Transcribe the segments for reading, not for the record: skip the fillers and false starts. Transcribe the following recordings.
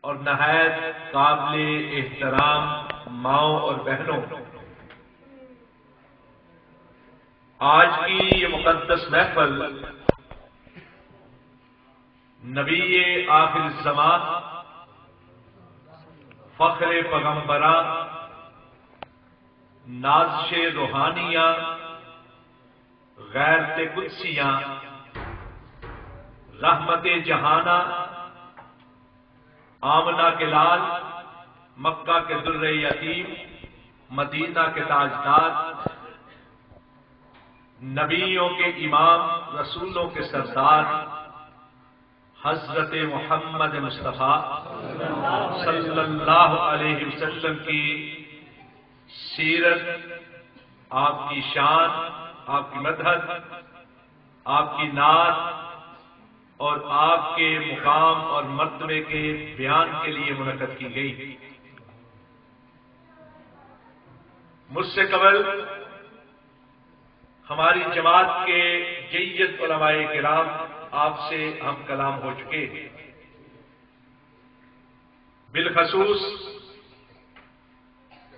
اور نہایت قابل احترام ماؤں اور بہنوں، آج کی یہ مقدس محفل نبی آخر الزمان، فخر پیغمبراں، نازش روحانیاں، غیرت قدسیاں، رحمت جہانہ، آمنہ کے لال، مکہ کے در یتیم، مدینہ کے تاجدار، نبیوں کے امام، رسولوں کے سردار، حضرت محمد مصطفیٰ صلی اللہ علیہ وسلم کی سیرت، آپ کی شان، آپ کی مدحت، آپ کی نعت اور آپ کے مقام اور مرتبے کے بیان کے لیے منعقد کی گئی۔ مجھ سے قبل ہماری جماعت کے جید علماء کرام آپ سے ہم کلام ہو چکے، بالخصوص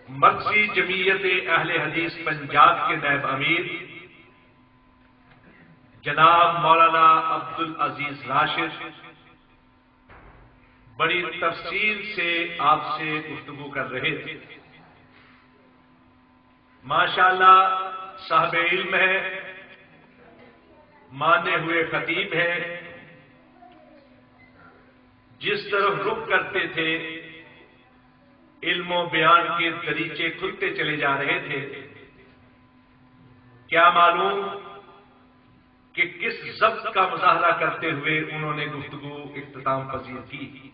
مرکزی جمعیت اہل حدیث پنجاب کے نائب امیر جناب مولانا عبدالعزیز راشد بڑی تفصیل سے آپ سے گفتگو کر رہے تھے۔ ماشاءاللہ صاحب علم ہے، مانے ہوئے خطیب ہیں، جس طرف رخ کرتے تھے علم و بیان کے دریچے کھلتے چلے جا رہے تھے۔ کیا معلوم کہ کس ضبط کا مظاہرہ کرتے ہوئے انہوں نے گفتگو اختتام پذیر کی۔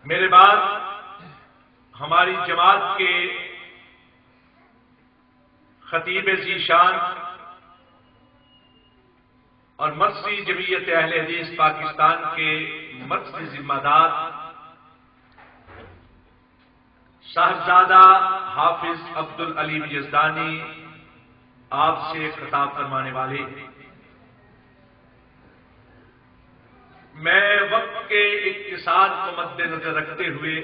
میرے بعد ہماری جماعت کے خطیب ذیشان اور مرکزی جمعیت اہل حدیث پاکستان کے مرکزی ذمہ دار صاحبزادہ حافظ عبدالعلیم یزدانی آپ سے خطاب فرمانے والے۔ میں وقت کے اقتصاد کو مد نظر رکھتے ہوئے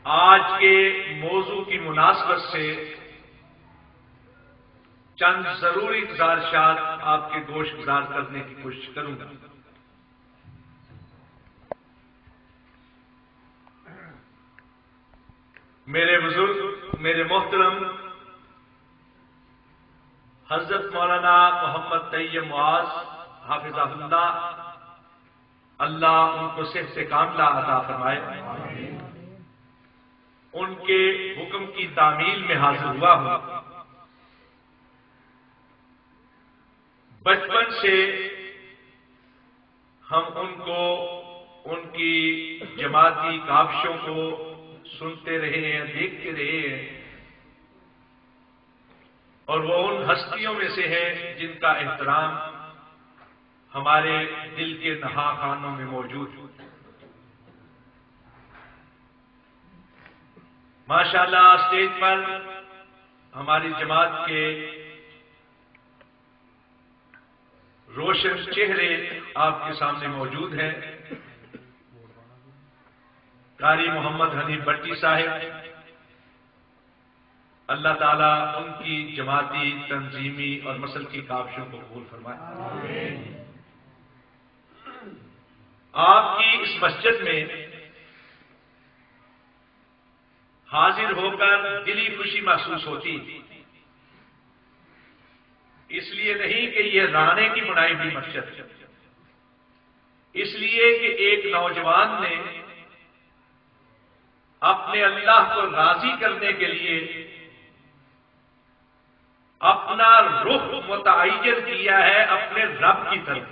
آج کے موضوع کی مناسبت سے چند ضروری گزارشات آپ کے گوش گزار کرنے کی کوشش کروں گا۔ میرے بزرگ، میرے محترم حضرت مولانا محمد طیب معاذ حافظہ اللہ، اللہ ان کو صحت کاملہ عطا فرمائے، ان کے حکم کی تعمیل میں حاضر ہوا ہوں۔ بچپن سے ہم ان کو، ان کی جماعتی کاوشوں کو سنتے رہے ہیں، دیکھتے رہے ہیں، اور وہ ان ہستیوں میں سے ہیں جن کا احترام ہمارے دل کے نہا خانوں میں موجود ہے۔ ماشاءاللہ اسٹیج پر ہماری جماعت کے روشن چہرے آپ کے سامنے موجود ہیں۔ قاری محمد حنیف بٹی صاحب، اللہ تعالیٰ ان کی جماعتی، تنظیمی اور مسلکی کاوشوں کو قبول فرمائے۔ آپ کی اس مسجد میں حاضر ہو کر دلی خوشی محسوس ہوتی، اس لیے نہیں کہ یہ رانے کی بنائی ہوئی مسجد، اس لیے کہ ایک نوجوان نے اپنے اللہ کو راضی کرنے کے لیے اپنا رخ متعین کیا ہے اپنے رب کی طرف،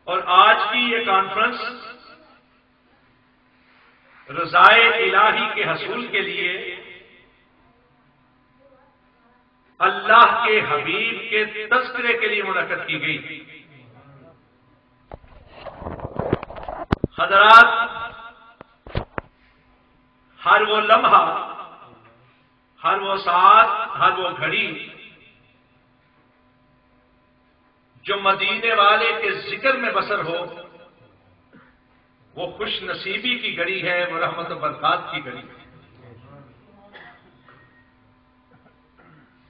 اور آج کی یہ کانفرنس رضائے الہی کے حصول کے لیے اللہ کے حبیب کے تذکرے کے لیے منعقد کی گئی۔ حضرات، ہر وہ لمحہ، ہر وہ ساعت، ہر وہ گھڑی جو مدینے والے کے ذکر میں بسر ہو وہ خوش نصیبی کی گھڑی ہے، وہ رحمت و برکات کی گھڑی ہے۔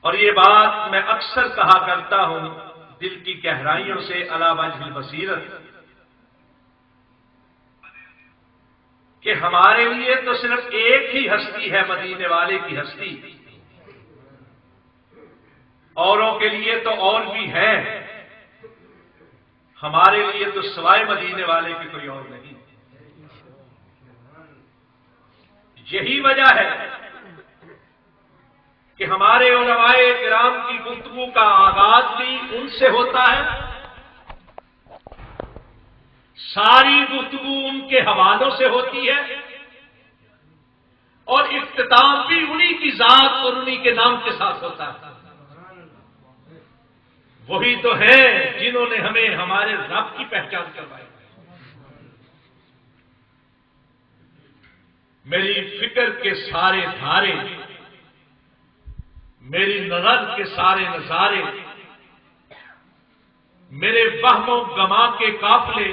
اور یہ بات میں اکثر کہا کرتا ہوں دل کی گہرائیوں سے علی وجہ البصیرت کہ ہمارے لیے تو صرف ایک ہی ہستی ہے، مدینے والے کی ہستی، اوروں کے لیے تو اور بھی ہے، ہمارے لیے تو سوائے مدینے والے کی کوئی اور نہیں۔ یہی وجہ ہے کہ ہمارے علماء کرام کی گفتگو کا آغاز بھی ان سے ہوتا ہے، ساری گفتگو ان کے حوالوں سے ہوتی ہے، اور اختتام بھی انہی کی ذات اور انہی کے نام کے ساتھ ہوتا ہے۔ وہی تو ہیں جنہوں نے ہمیں ہمارے رب کی پہچان کروائی۔ میری فکر کے سارے دھارے، میری نظر کے سارے نظارے، میرے وہم و گما کے قافلے،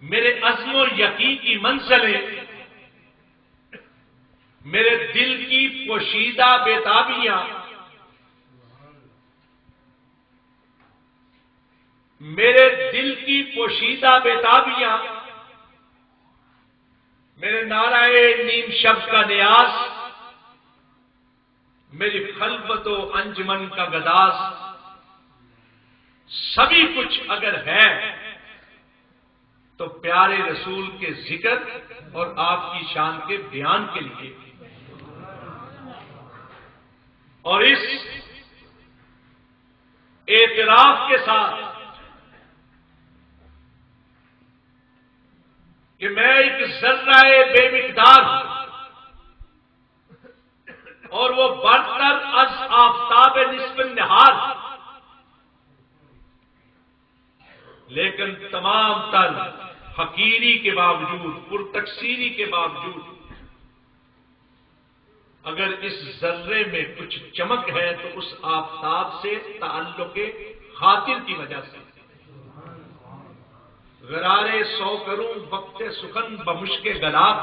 میرے عزم و یقین کی منزلیں، میرے دل کی پوشیدہ بےتابیاں، میرے دل کی پوشیدہ بےتابیاں، میرے نعرہ نیم شب کا نیاز، میری خلوت و انجمن کا گداز، سبھی کچھ اگر ہے تو پیارے رسول کے ذکر اور آپ کی شان کے بیان کے لیے، اور اس اعتراف کے ساتھ کہ میں ایک ذرہ بے مقدار ہوں اور وہ برتر از آفتاب نصف النہار، لیکن تمام تر حقیری کے باوجود، پرتقصیری کے باوجود اگر اس ذرے میں کچھ چمک ہے تو اس آفتاب سے تعلق خاطر کی وجہ سے۔ غرارے سو کروں وقت سخن بمشک گلاب،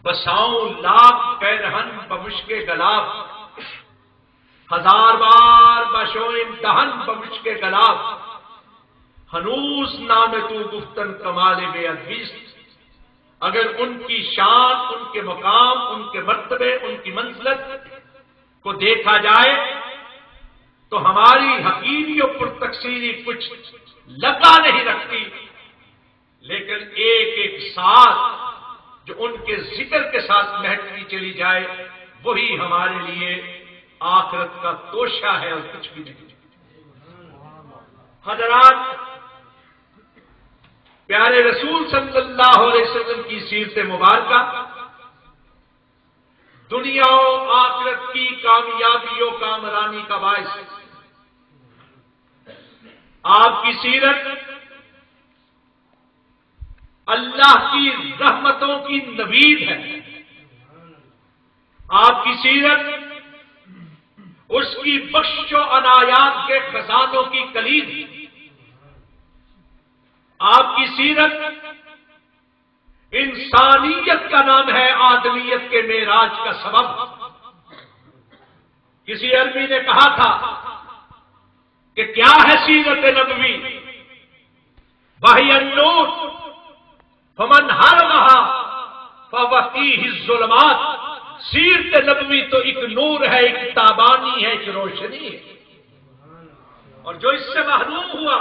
بساؤں لاکھ پیرہن بمشک گلاب، ہزار بار بشوئن دہن بمشک گلاب، ہنوز نام تو گفتن کمال بے ادبیست۔ اگر ان کی شان، ان کے مقام، ان کے مرتبے، ان کی منزلت کو دیکھا جائے تو ہماری حقیری اور پرتقصیری کچھ لگا نہیں رکھتی، لیکن ایک ایک ساتھ جو ان کے ذکر کے ساتھ مہکتی چلی جائے وہی ہمارے لیے آخرت کا توشہ ہے اور کچھ بھی نہیں۔ حضرات، پیارے رسول صلی اللہ علیہ وسلم کی سیرت مبارکہ دنیا و آخرت کی کامیابی و کامرانی کا باعث ہے۔ آپ کی سیرت اللہ کی رحمتوں کی نوید ہے، آپ کی سیرت اس کی بخش و عنایات کے خزانوں کی کلید ہے، آپ کی سیرت انسانیت کا نام ہے، آدمیت کے معراج کا سبب۔ کسی عربی نے کہا تھا کہ کیا ہے سیرت نبوی؟ وہی النور فمن حرمہا فہو فیہ الظلمات۔ سیرت نبوی تو ایک نور ہے، ایک تابانی ہے، ایک روشنی ہے، اور جو اس سے محروم ہوا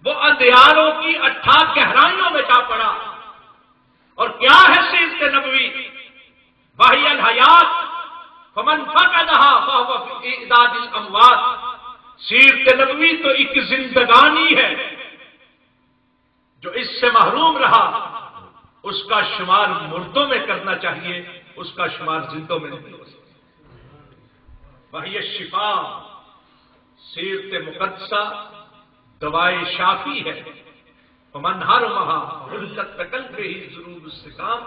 وہ اندھیاروں کی اٹھاہ گہرائیوں میں جا پڑا۔ اور کیا ہے سیرت نبوی؟ وہی الحیات فمن فقدہا فہو فی اعداد الاموات۔ سیرت نبوی تو ایک زندگانی ہے، جو اس سے محروم رہا اس کا شمار مردوں میں کرنا چاہیے، اس کا شمار زندوں میں نہیں ہو سکتا۔ وہی شفا، سیرت مقدسہ دوائے شافی ہے۔ فمن حرمہا حلت بقلبہ ضروب السقام۔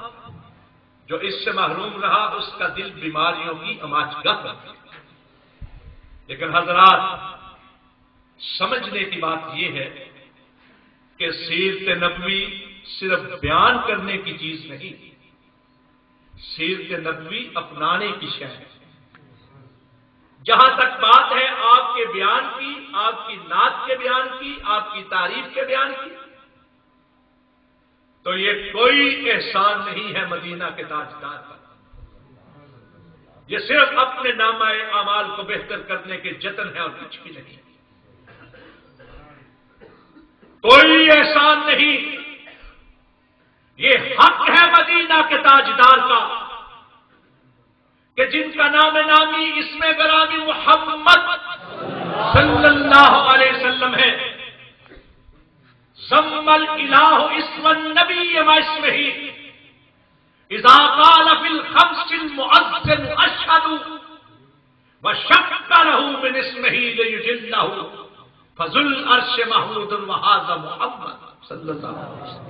جو اس سے محروم رہا اس کا دل بیماریوں کی اماچگاہ ہے۔ لیکن حضرات سمجھنے کی بات یہ ہے کہ سیرت نبوی صرف بیان کرنے کی چیز نہیں، سیرت نبوی اپنانے کی شے ہے۔ جہاں تک بات ہے آپ کے بیان کی، آپ کی نعت کے بیان کی، آپ کی تعریف کے بیان کی، تو یہ کوئی احسان نہیں ہے مدینہ کے تاجدار کا، یہ صرف اپنے نامہ اعمال کو بہتر کرنے کے جتن ہے اور کچھ بھی نہیں، کوئی احسان نہیں، یہ حق ہے مدینہ کے تاجدار کا کہ جن کا نام نامی اسم گرامی محمد صلی اللہ علیہ وسلم ہے، سم الالہ اسم النبی و اسمہ اذا قال فی الخمس المؤذن اشہد وشق له من اسمہ لیجلہ فذو العرش محمود وہذا محمد صلی اللہ علیہ وسلم۔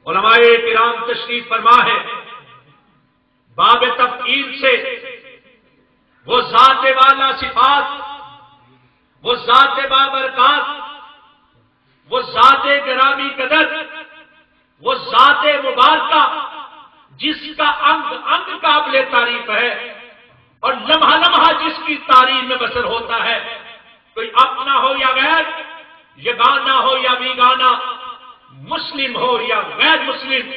علماء کرام تشریف فرما ہے باب تفعیل سے وہ ذات والا صفات، وہ ذات بابرکات، وہ ذات گرامی قدر، وہ ذات مبارکہ جس کا انگ انگ قابل تعریف ہے اور لمحہ لمحہ جس کی تعریف میں بسر ہوتا ہے، کوئی اپنا ہو یا غیر، یگانہ ہو یا بیگانہ، مسلم ہو یا غیر مسلم،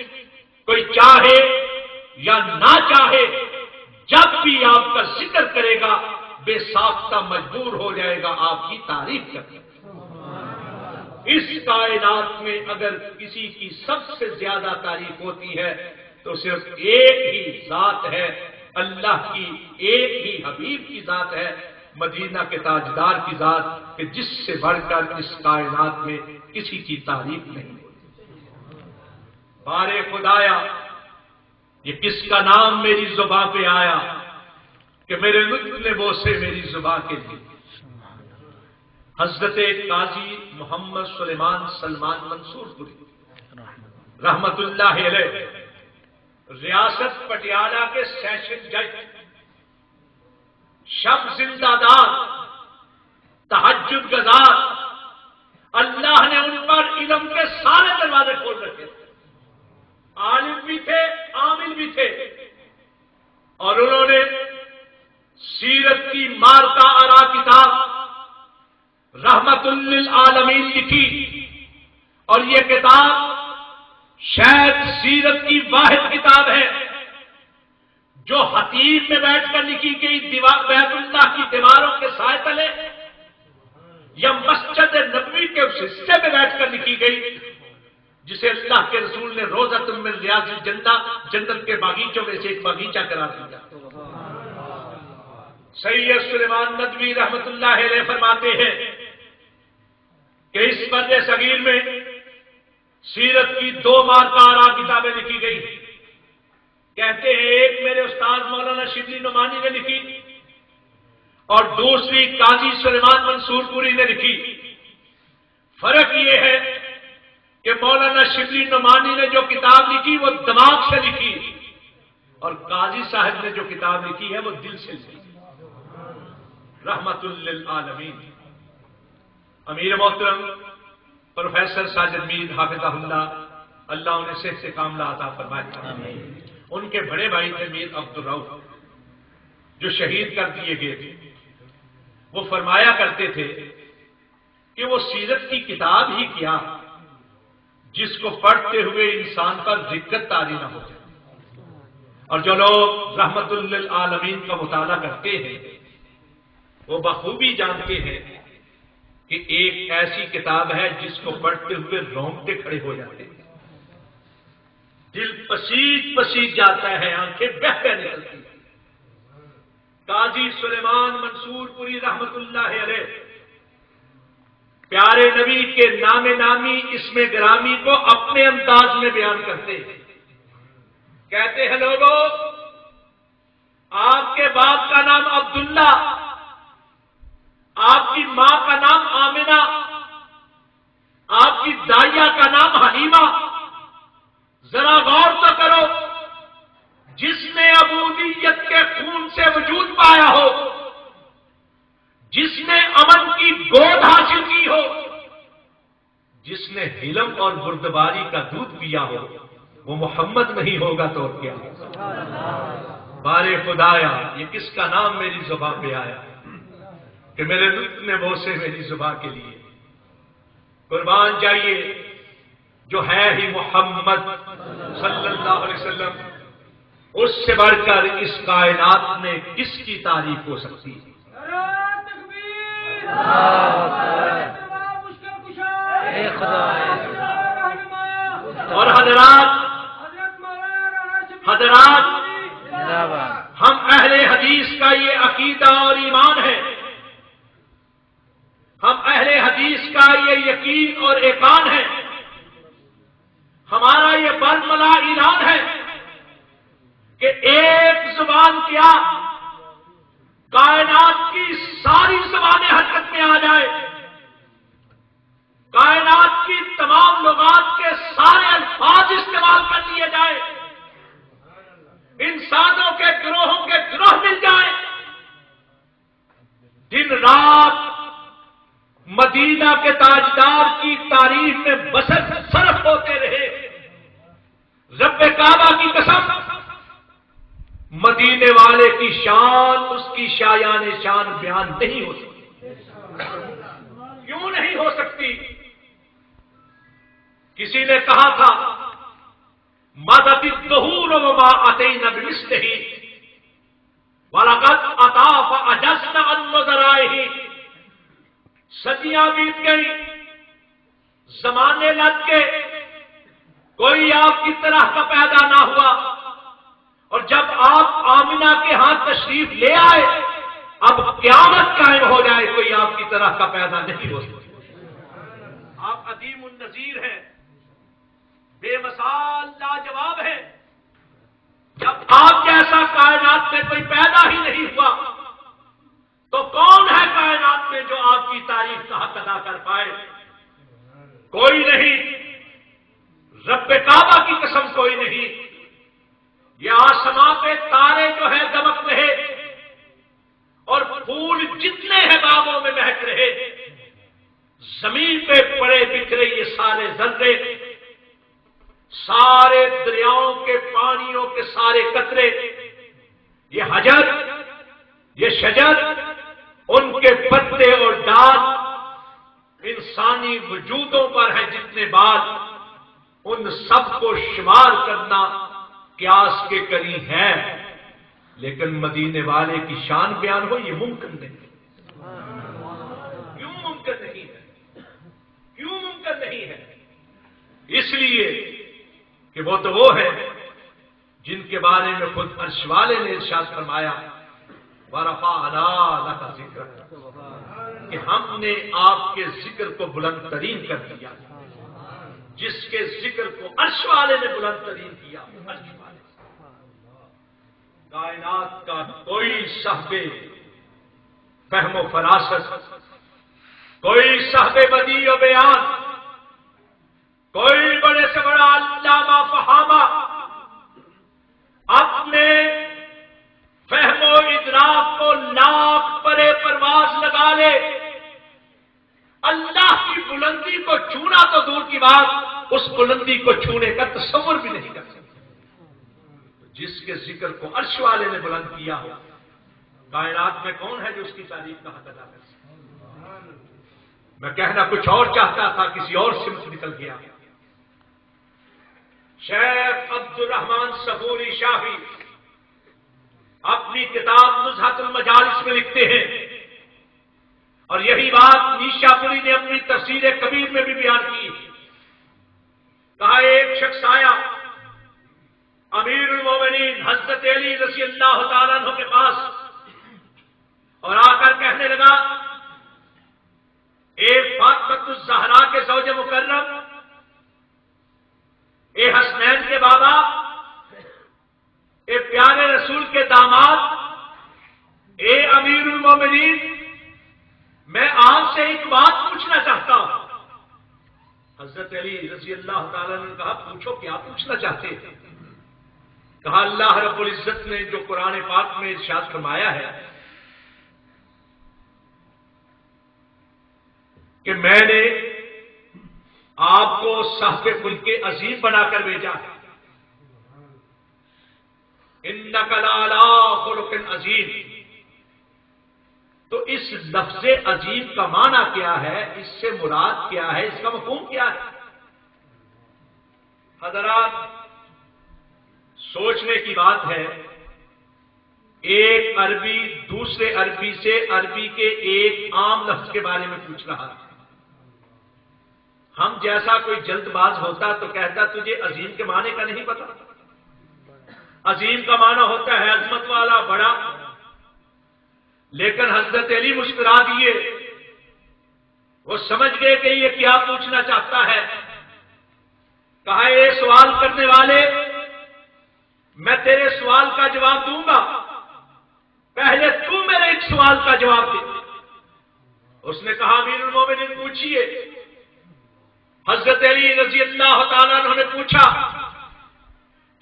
کوئی چاہے یا نہ چاہے، جب بھی آپ کا ذکر کرے گا بے ساختہ مجبور ہو جائے گا آپ کی تعریف کرنے۔ اس کائنات میں اگر کسی کی سب سے زیادہ تعریف ہوتی ہے تو صرف ایک ہی ذات ہے، اللہ کی ایک ہی حبیب کی ذات ہے، مدینہ کے تاجدار کی ذات، کہ جس سے بڑھ کر اس کائنات میں کسی کی تعریف نہیں ہوتی۔ بارے خدایا یہ کس کا نام میری زباں پہ آیا کہ میرے لطف نے بوسے میری زباں کے لیے۔ حضرت قاضی محمد سلیمان سلمان منصور پوری رحمت اللہ علیہ ریاست پٹیالہ کے سیشن جج، شب زندہ دار، تہجد گزار، اللہ نے ان پر علم کے سارے دروازے کھول رکھے تھے، عالم بھی تھے، عامل بھی تھے، اور انہوں نے سیرت کی مارکا آرا کتاب رحمت للعالمین لکھی، اور یہ کتاب شاید سیرت کی واحد کتاب ہے جو حتیم میں بیٹھ کر لکھی گئی، بیت اللہ کی دیواروں کے سائے تلے یا مسجد نبوی کے اس حصے میں بیٹھ کر لکھی گئی جسے اللہ کے رسول نے روضۃ من ریاض الجنہ، جنت کے باغیچوں میں سے ایک باغیچہ قرار دیا۔ سید سلیمان ندوی رحمت اللہ علیہ فرماتے ہیں کہ اس بر صغیر میں سیرت کی 2 مارکہ آرا کتابیں لکھی گئی، کہتے ہیں ایک میرے استاد مولانا شبلی نعمانی نے لکھی اور دوسری قاضی سلیمان منصور پوری نے لکھی۔ فرق یہ ہے کہ مولانا شبلی نعمانی نے جو کتاب لکھی وہ دماغ سے لکھی اور قاضی صاحب نے جو کتاب لکھی ہے وہ دل سے لکھی۔ رحمت للعالمین۔ امیر محترم پروفیسر ساجد میر حافظہ اللہ انہیں صحت سے کاملہ عطا فرمائے۔ ان کے بڑے بھائی تھے میر عبد الرؤف جو شہید کر دیے گئے تھے، وہ فرمایا کرتے تھے کہ وہ سیرت کی کتاب ہی کیا جس کو پڑھتے ہوئے انسان پر دقت طاری نہ ہو جائے، اور جو لوگ رحمت للعالمین کا مطالعہ کرتے ہیں وہ بخوبی جانتے ہیں کہ ایک ایسی کتاب ہے جس کو پڑھتے ہوئے رونگٹے کھڑے ہو جاتے ہیں، دل پسیج پسیج جاتا ہے، آنکھیں بہہ بہہ نکلتی ہیں۔ قاضی سلیمان منصور پوری رحمت اللہ علیہ پیارے نبی کے نام نامی اسم گرامی کو اپنے انداز میں بیان کرتے ہیں، کہتے ہیں لوگوں آپ کے باپ کا نام عبداللہ، آپ کی ماں کا نام آمنہ، آپ کی دائیا کا نام حلیمہ، ذرا غور تو کرو، جس نے عبودیت کے خون سے وجود پایا ہو، نے حلم اور بردباری کا دودھ پیا ہو وہ محمد نہیں ہوگا تو اور کیا؟ بارے خدایا یہ کس کا نام میری زبان پہ آیا کہ میرے نطق نے بوسے میری زبان کے لیے؟ قربان جائیے، جو ہے ہی محمد صلی اللہ علیہ وسلم، اس سے بڑھ کر اس کائنات میں کس کی تعریف ہو سکتی ہے؟ اور حضرات ہم اہل حدیث کا یہ عقیدہ اور ایمان ہے، ہم اہل حدیث کا یہ یقین اور ایقان ہے، ہمارا یہ برملا اعلان ہے کہ ایک زبان کیا کائنات کی ساری زبانیں حرکت میں آ جائے، کائنات کی تمام لغات کے سارے الفاظ استعمال کر لیے جائے، انسانوں کے گروہوں کے گروہ مل جائیں، دن رات مدینہ کے تاجدار کی تعریف میں بسر صرف ہوتے رہے، رب کعبہ کی قسم مدینے والے کی شان اس کی شایان شان بیان نہیں ہو سکتی۔ کیوں نہیں ہو سکتی؟ کسی نے کہا تھا مدد الظہور وما اتینا بمثلہ ولقد اطا فاجزنا عن نظرائہ۔ صدیاں بیت گئی، زمانے لگ گئے، کوئی آپ کی طرح کا پیدا نہ ہوا، اور جب آپ آمنہ کے ہاں تشریف لے آئے اب قیامت قائم ہو جائے کوئی آپ کی طرح کا پیدا نہیں ہو سکتا۔ آپ عظیم النظیر ہیں، بے مثال لاجواب ہے، جب آپ جیسا کائنات میں کوئی پیدا ہی نہیں ہوا تو کون ہے کائنات میں جو آپ کی تعریف کا حق ادا کر پائے؟ کوئی نہیں، رب کعبہ کی قسم کوئی نہیں۔ یہ آسمان پہ تارے جو ہے دمک رہے اور پھول جتنے ہیں باغوں میں مہک رہے، زمین پہ پڑے بکھرے یہ سارے ذرے، سارے دریاؤں کے پانیوں کے سارے قطرے، یہ حجر، یہ شجر، ان کے پتے اور ڈال، انسانی وجودوں پر ہے جتنے بال، ان سب کو شمار کرنا قیاس کے قریب ہے، لیکن مدینے والے کی شان بیان ہو یہ ممکن نہیں۔ کیوں ممکن نہیں ہے؟ کیوں ممکن نہیں ہے؟ اس لیے کہ وہ تو وہ ہے جن کے بارے میں خود عرش والے نے ارشاد فرمایا وَرَفَعْنَا لَكَ ذِكْرَكَ، کہ ہم نے آپ کے ذکر کو بلند ترین کر دیا۔ جس کے ذکر کو عرش والے نے بلند ترین کیا، عرش والے، کائنات کا کوئی صاحب فہم و فراست، کوئی صاحب بدیع و بیان، کوئی بڑے سے بڑا علامہ فہامہ اپنے فہم و ادراک کو لاکھ پرے پرواز لگا لے، اللہ کی بلندی کو چھونا تو دور کی بات، اس بلندی کو چھونے کا تصور بھی نہیں کر سکتا۔ جس کے ذکر کو عرش والے نے بلند کیا ہو، کائنات میں کون ہے جو اس کی تعریف کا حق ادا کر سکتا؟ میں کہنا کچھ اور چاہتا تھا، کسی اور سمت نکل گیا۔ شیخ عبد الرحمن صبوری شاہی اپنی کتاب نزہۃ المجالس میں لکھتے ہیں، اور یہی بات نیشا پوری نے اپنی تفسیر کبیر میں بھی بیان کی۔ کہا ایک شخص آیا امیر المومنین حضرت علی رضی اللہ تعالیٰ عنہ کے پاس اور آ کر کہنے لگا، اے فاطمۃ الزہرا کے زوج مکرم، اے حسنین کے بابا، اے پیارے رسول کے داماد، اے امیر المومنین، میں آپ سے ایک بات پوچھنا چاہتا ہوں۔ حضرت علی رضی اللہ تعالیٰ نے کہا پوچھو، کیا پوچھنا چاہتے ہیں؟ کہا اللہ رب العزت نے جو قرآن پاک میں ارشاد فرمایا ہے کہ میں نے آپ کو صاحب ملک عظیم بنا کر بھیجا ہے. انک لعلی خلق عظیم. تو اس لفظ عظیم کا معنی کیا ہے؟ اس سے مراد کیا ہے؟ اس کا مفہوم کیا ہے؟ حضرات سوچنے کی بات ہے. ایک عربی دوسرے عربی سے عربی کے ایک عام لفظ کے بارے میں پوچھ رہا ہے. ہم جیسا کوئی جلد باز ہوتا تو کہتا تجھے عظیم کے معنی کا نہیں پتا. عظیم کا معنی ہوتا ہے عظمت والا، بڑا. لیکن حضرت علی مسکرا دیے. وہ سمجھ گئے کہ یہ کیا پوچھنا چاہتا ہے. کہا یہ سوال کرنے والے، میں تیرے سوال کا جواب دوں گا، پہلے تو میرے ایک سوال کا جواب دے. اس نے کہا امیر المومنین پوچھیے. حضرت علی رضی اللہ تعالیٰ عنہ نے پوچھا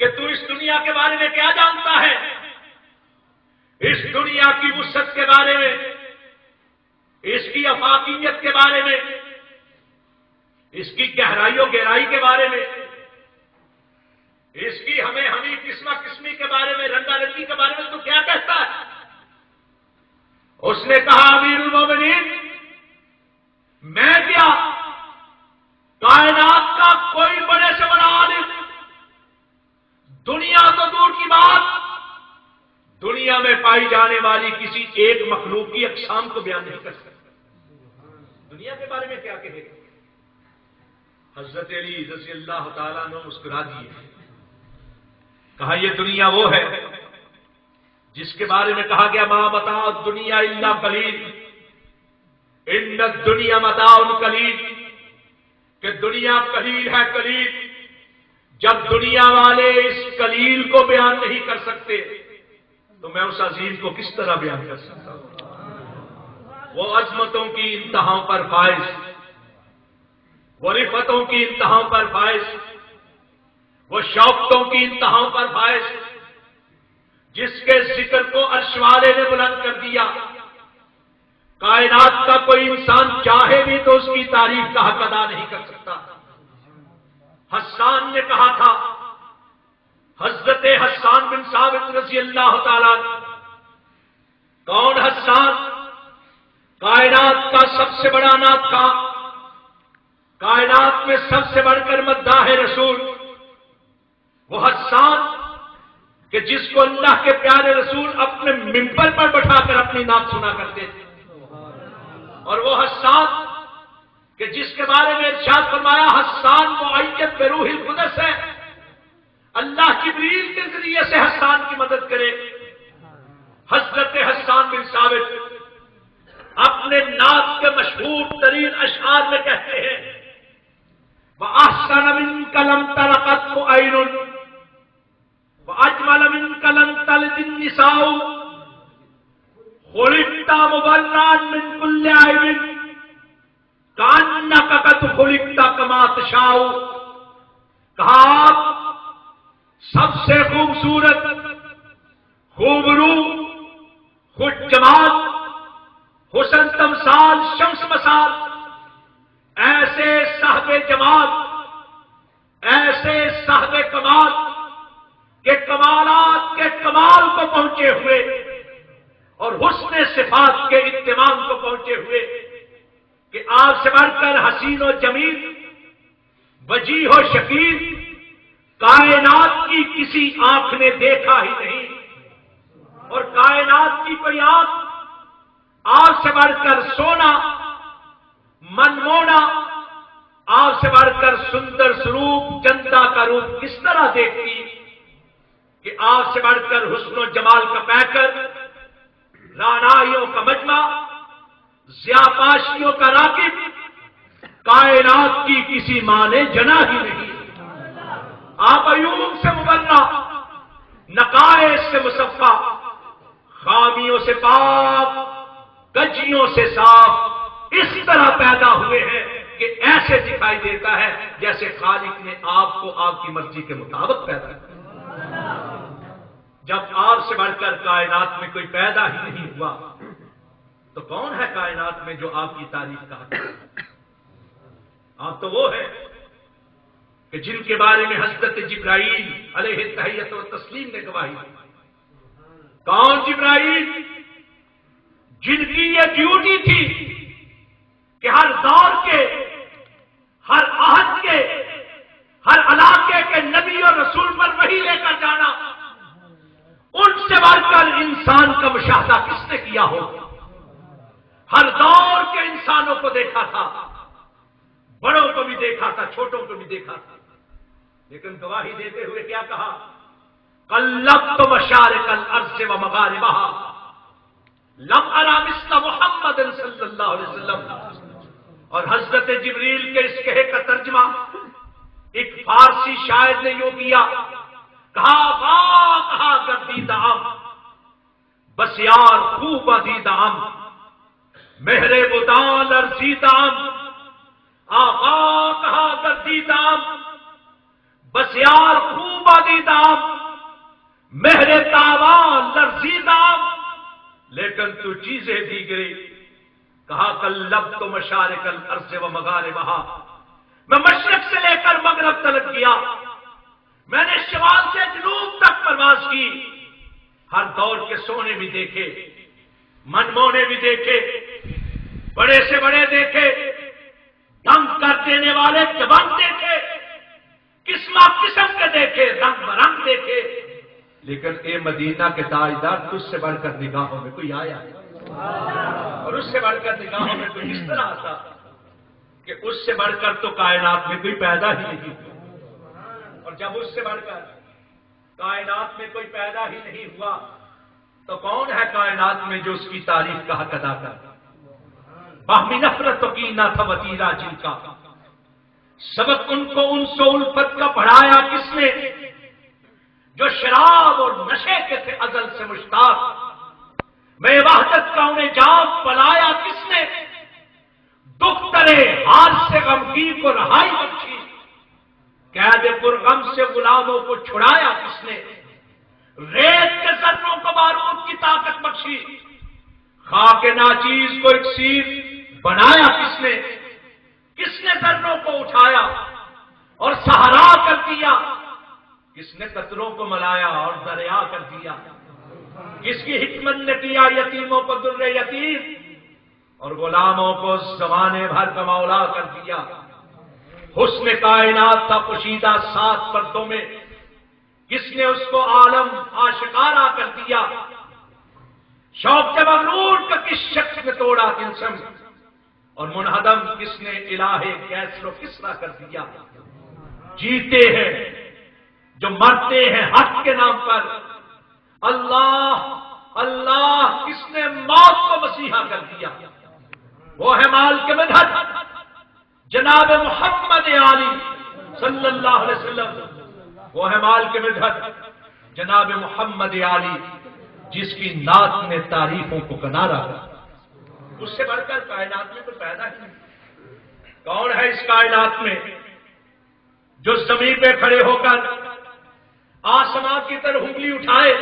کہ تو اس دنیا کے بارے میں کیا جانتا ہے؟ اس دنیا کی وسعت کے بارے میں، اس کی افاقیت کے بارے میں، اس کی گہرائی و گہرائی کے بارے میں، اس کی ہمیں ہمیں قسمہ قسمی کے بارے میں، رنگا رنگی کے بارے میں تو کیا کہتا ہے؟ اس نے کہا امیر المومنین میں کیا، کائنات کا کوئی بڑے سے بڑا عالم، دنیا تو دور کی بات، دنیا میں پائی جانے والی کسی ایک مخلوق کی اقسام کو بیان نہیں کر سکتا. دنیا کے بارے میں کیا کہے گا؟ حضرت علی رضی اللہ تعالیٰ عنہ مسکرا دیے. کہا یہ دنیا وہ ہے جس کے بارے میں کہا گیا ما متاع الدنیا الا قلیل، ان الدنیا متاع قلیل، کہ دنیا قلیل ہے. قلیل جب دنیا والے اس قلیل کو بیان نہیں کر سکتے تو میں اس عظیم کو کس طرح بیان کر سکتا ہوں؟ وہ عظمتوں کی انتہاؤں پر فائز، وہ رفتوں کی انتہاؤں پر فائز، وہ شوقتوں کی انتہاؤں پر فائز، جس کے ذکر کو عرش والے نے بلند کر دیا. کائنات کا کوئی انسان چاہے بھی تو اس کی تعریف کا حق ادا نہیں کر سکتا. حسان نے کہا تھا، حضرت حسان بن ثابت رضی اللہ تعالیٰ. کون حسان؟ کائنات کا سب سے بڑا ناطق، کائنات میں سب سے بڑھ کر مداح رسول. وہ حسان کہ جس کو اللہ کے پیارے رسول اپنے ممبر پر بٹھا کر اپنی نعت سنا کرتے تھے. اور وہ حسان کہ جس کے بارے میں ارشاد فرمایا حسان معید بروح القدس ہے، اللہ جبریل کے ذریعے سے حسان کی مدد کرے. حضرت حسان بن ثابت اپنے نعت کے مشہور ترین اشعار میں کہتے ہیں وَأَحْسَنَ مِنْكَ لَمْ تَرَ قَطُّ عَيْنٌ وَأَجْمَلَ مِنْكَ لَمْ تَلِدِ النِّسَاءُ خُلِقْتَ مُبَرَّأً مِنْ كُلِّ عَيْبٍ كَأَنَّكَ قَدْ خُلِقْتَ كَمَا تَشَاءُ. کہا آپ سب سے خوبصورت، خوبرو، خوش جمال، حسن تمثال، شمس مثال، ایسے صاحب جمال، ایسے صاحب کمال کے کمالات کے کمال کو پہنچے ہوئے اور حسن صفات کے اتمام کو پہنچے ہوئے کہ آپ سے بڑھ کر حسین و جمیل، وجیح و شکیل کائنات کی کسی آنکھ نے دیکھا ہی نہیں. اور کائنات کی کوئی آنکھ آپ سے بڑھ کر سونا، منمونا، آپ سے بڑھ کر سندر سروپ، جنتا کا روپ کس طرح دیکھتی کہ آپ سے بڑھ کر حسن و جمال کا پیکر، رعنائیوں کا مجمع، ضیاپاشیوں کا راکب کائنات کی کسی ماں نے جنا ہی نہیں. آپ عیوب سے مبرہ، نقائص سے مصفا، خامیوں سے پاک، گجیوں سے صاف اس طرح پیدا ہوئے ہیں کہ ایسے دکھائی دیتا ہے جیسے خالق نے آپ کو آپ کی مرضی کے مطابق پیدا کیا. جب آپ سے بڑھ کر کائنات میں کوئی پیدا ہی نہیں ہوا تو کون ہے کائنات میں جو آپ کی تعریف کا حق ہے؟ آپ تو وہ ہیں کہ جن کے بارے میں حضرت جبرائیل علیہ التحیت و تسلیم نے گواہی دی۔ کون جبرائیل؟ جن کی یہ ڈیوٹی تھی کہ ہر دور کے، ہر عہد کے، ہر علاقے کے نبی اور رسول پر وحی لے کر جانا۔ ان سے بڑھ کر انسان کا مشاہدہ کس نے کیا ہو؟ ہر دور کے انسانوں کو دیکھا تھا، بڑوں کو بھی دیکھا تھا، چھوٹوں کو بھی دیکھا تھا، لیکن گواہی دیتے ہوئے کیا کہا؟ قلبت مشارق الارض و مغاربہا لم ارى مثل محمد صلی اللہ علیہ وسلم۔ اور حضرت جبریل کے اس کہے کا ترجمہ ایک فارسی شاعر نے یوں کیا، کہا واہ کہا گردیدہ ام بس یار خوب دیدہ ام مہر بداں لرزیدہ ام آقا کہا گردیدہ ام بس یار خوب دیدہ ام مہر تاوان لرزیدہ ام لیکن تو چیزیں دیگرے۔ کہا قلبت مشارق الارض و مغاربہا، میں مشرق سے لے کر مغرب تلک کیا، میں نے شمال سے جنوب تک پرواز کی، ہر دور کے سونے بھی دیکھے، منمونے بھی دیکھے، بڑے سے بڑے دیکھے، دم کر دینے والے جوان دیکھے، قسم قسم کے دیکھے، رنگ برنگ دیکھے، لیکن اے مدینہ کے تاجدار تجھ سے بڑھ کر نگاہوں میں کوئی آیا اور اس سے بڑھ کر نگاہوں میں کوئی اس طرح آتا کہ اس سے بڑھ کر تو کائنات میں کوئی پیدا ہی نہیں ہوا، اور جب اس سے بڑھ کر کائنات میں کوئی پیدا ہی نہیں ہوا تو کون ہے کائنات میں جو اس کی تعریف کا حق ادا کر؟ باہمی نفرت و کینہ تھا وتیرہ جن کا، سبق ان کو انس و الفت کا پڑھایا کس نے؟ جو شراب اور نشے کے تھے ازل سے مشتاق، میں وحدت کا انہیں جام پلایا کس نے؟ دکھ ترے حال سے غمگین کو رہائی بخشی، قید پرغم سے غلاموں کو چھڑایا کس نے؟ ریت کے ذروں کو بارود کی طاقت بخشی، خاک ناچیز کو اکسیر بنایا کس نے؟ کس نے ذروں کو اٹھایا اور سہارا کر دیا؟ کس نے قطروں کو ملایا اور دریا کر دیا؟ کس کی حکمت نے کیا یتیموں کو در یتیم اور غلاموں کو زمانے بھر کا مولا کر دیا؟ حسن کائنات تھا پوشیدہ 7 پردوں میں، کس نے اس کو عالم آشکارا کر دیا؟ شوق کے مغرور کا کس شخص نے توڑا تلسم اور منہدم کس نے الہ کیسر و کسرا کر دیا؟ جیتے ہیں جو مرتے ہیں حق کے نام پر، اللہ اللہ کس نے موت کو مسیحا کر دیا؟ وہ ہے مال کے مدحت جناب محمد علی صلی اللہ علیہ وسلم، وہ ہے مال کے مدحت جناب محمد علی جس کی نعت نے تعریفوں کو کنارا کر، اس سے بڑھ کر کائنات میں کوئی پیدا ہی نہیں۔ کون ہے اس کائنات میں جو زمین پہ کھڑے ہو کر آسمان کی طرف انگلی اٹھائے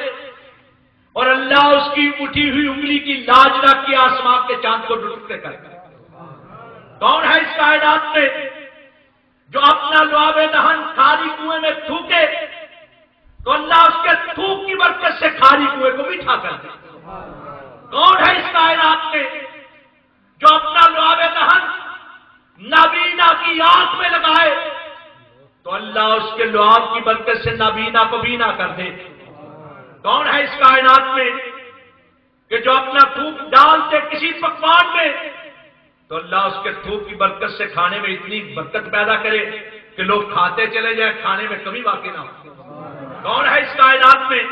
اور اللہ اس کی اٹھی ہوئی انگلی کی لاج نہ کی آسمان کے چاند کو ڈٹکتے کر؟ کون ہے اس کائنات میں جو اپنا لعاب دہن خالی کنویں میں تھوکے تو اللہ اس کے تھوک کی برکت سے خالی کنویں کو میٹھا کر دے؟ کون ہے اس کائنات میں جو اپنا لعاب دہن نابینا کی آنکھ میں لگائے تو اللہ اس کے لعاب کی برکت سے نابینا کو بینا کر دے؟ کون ہے اس کائنات میں کہ جو اپنا تھوک ڈال دے کسی پکوان میں تو اللہ اس کے تھوک کی برکت سے کھانے میں اتنی برکت پیدا کرے کہ لوگ کھاتے چلے جائیں، کھانے میں کمی واقع نہ ہو؟ کون ہے اس کائنات میں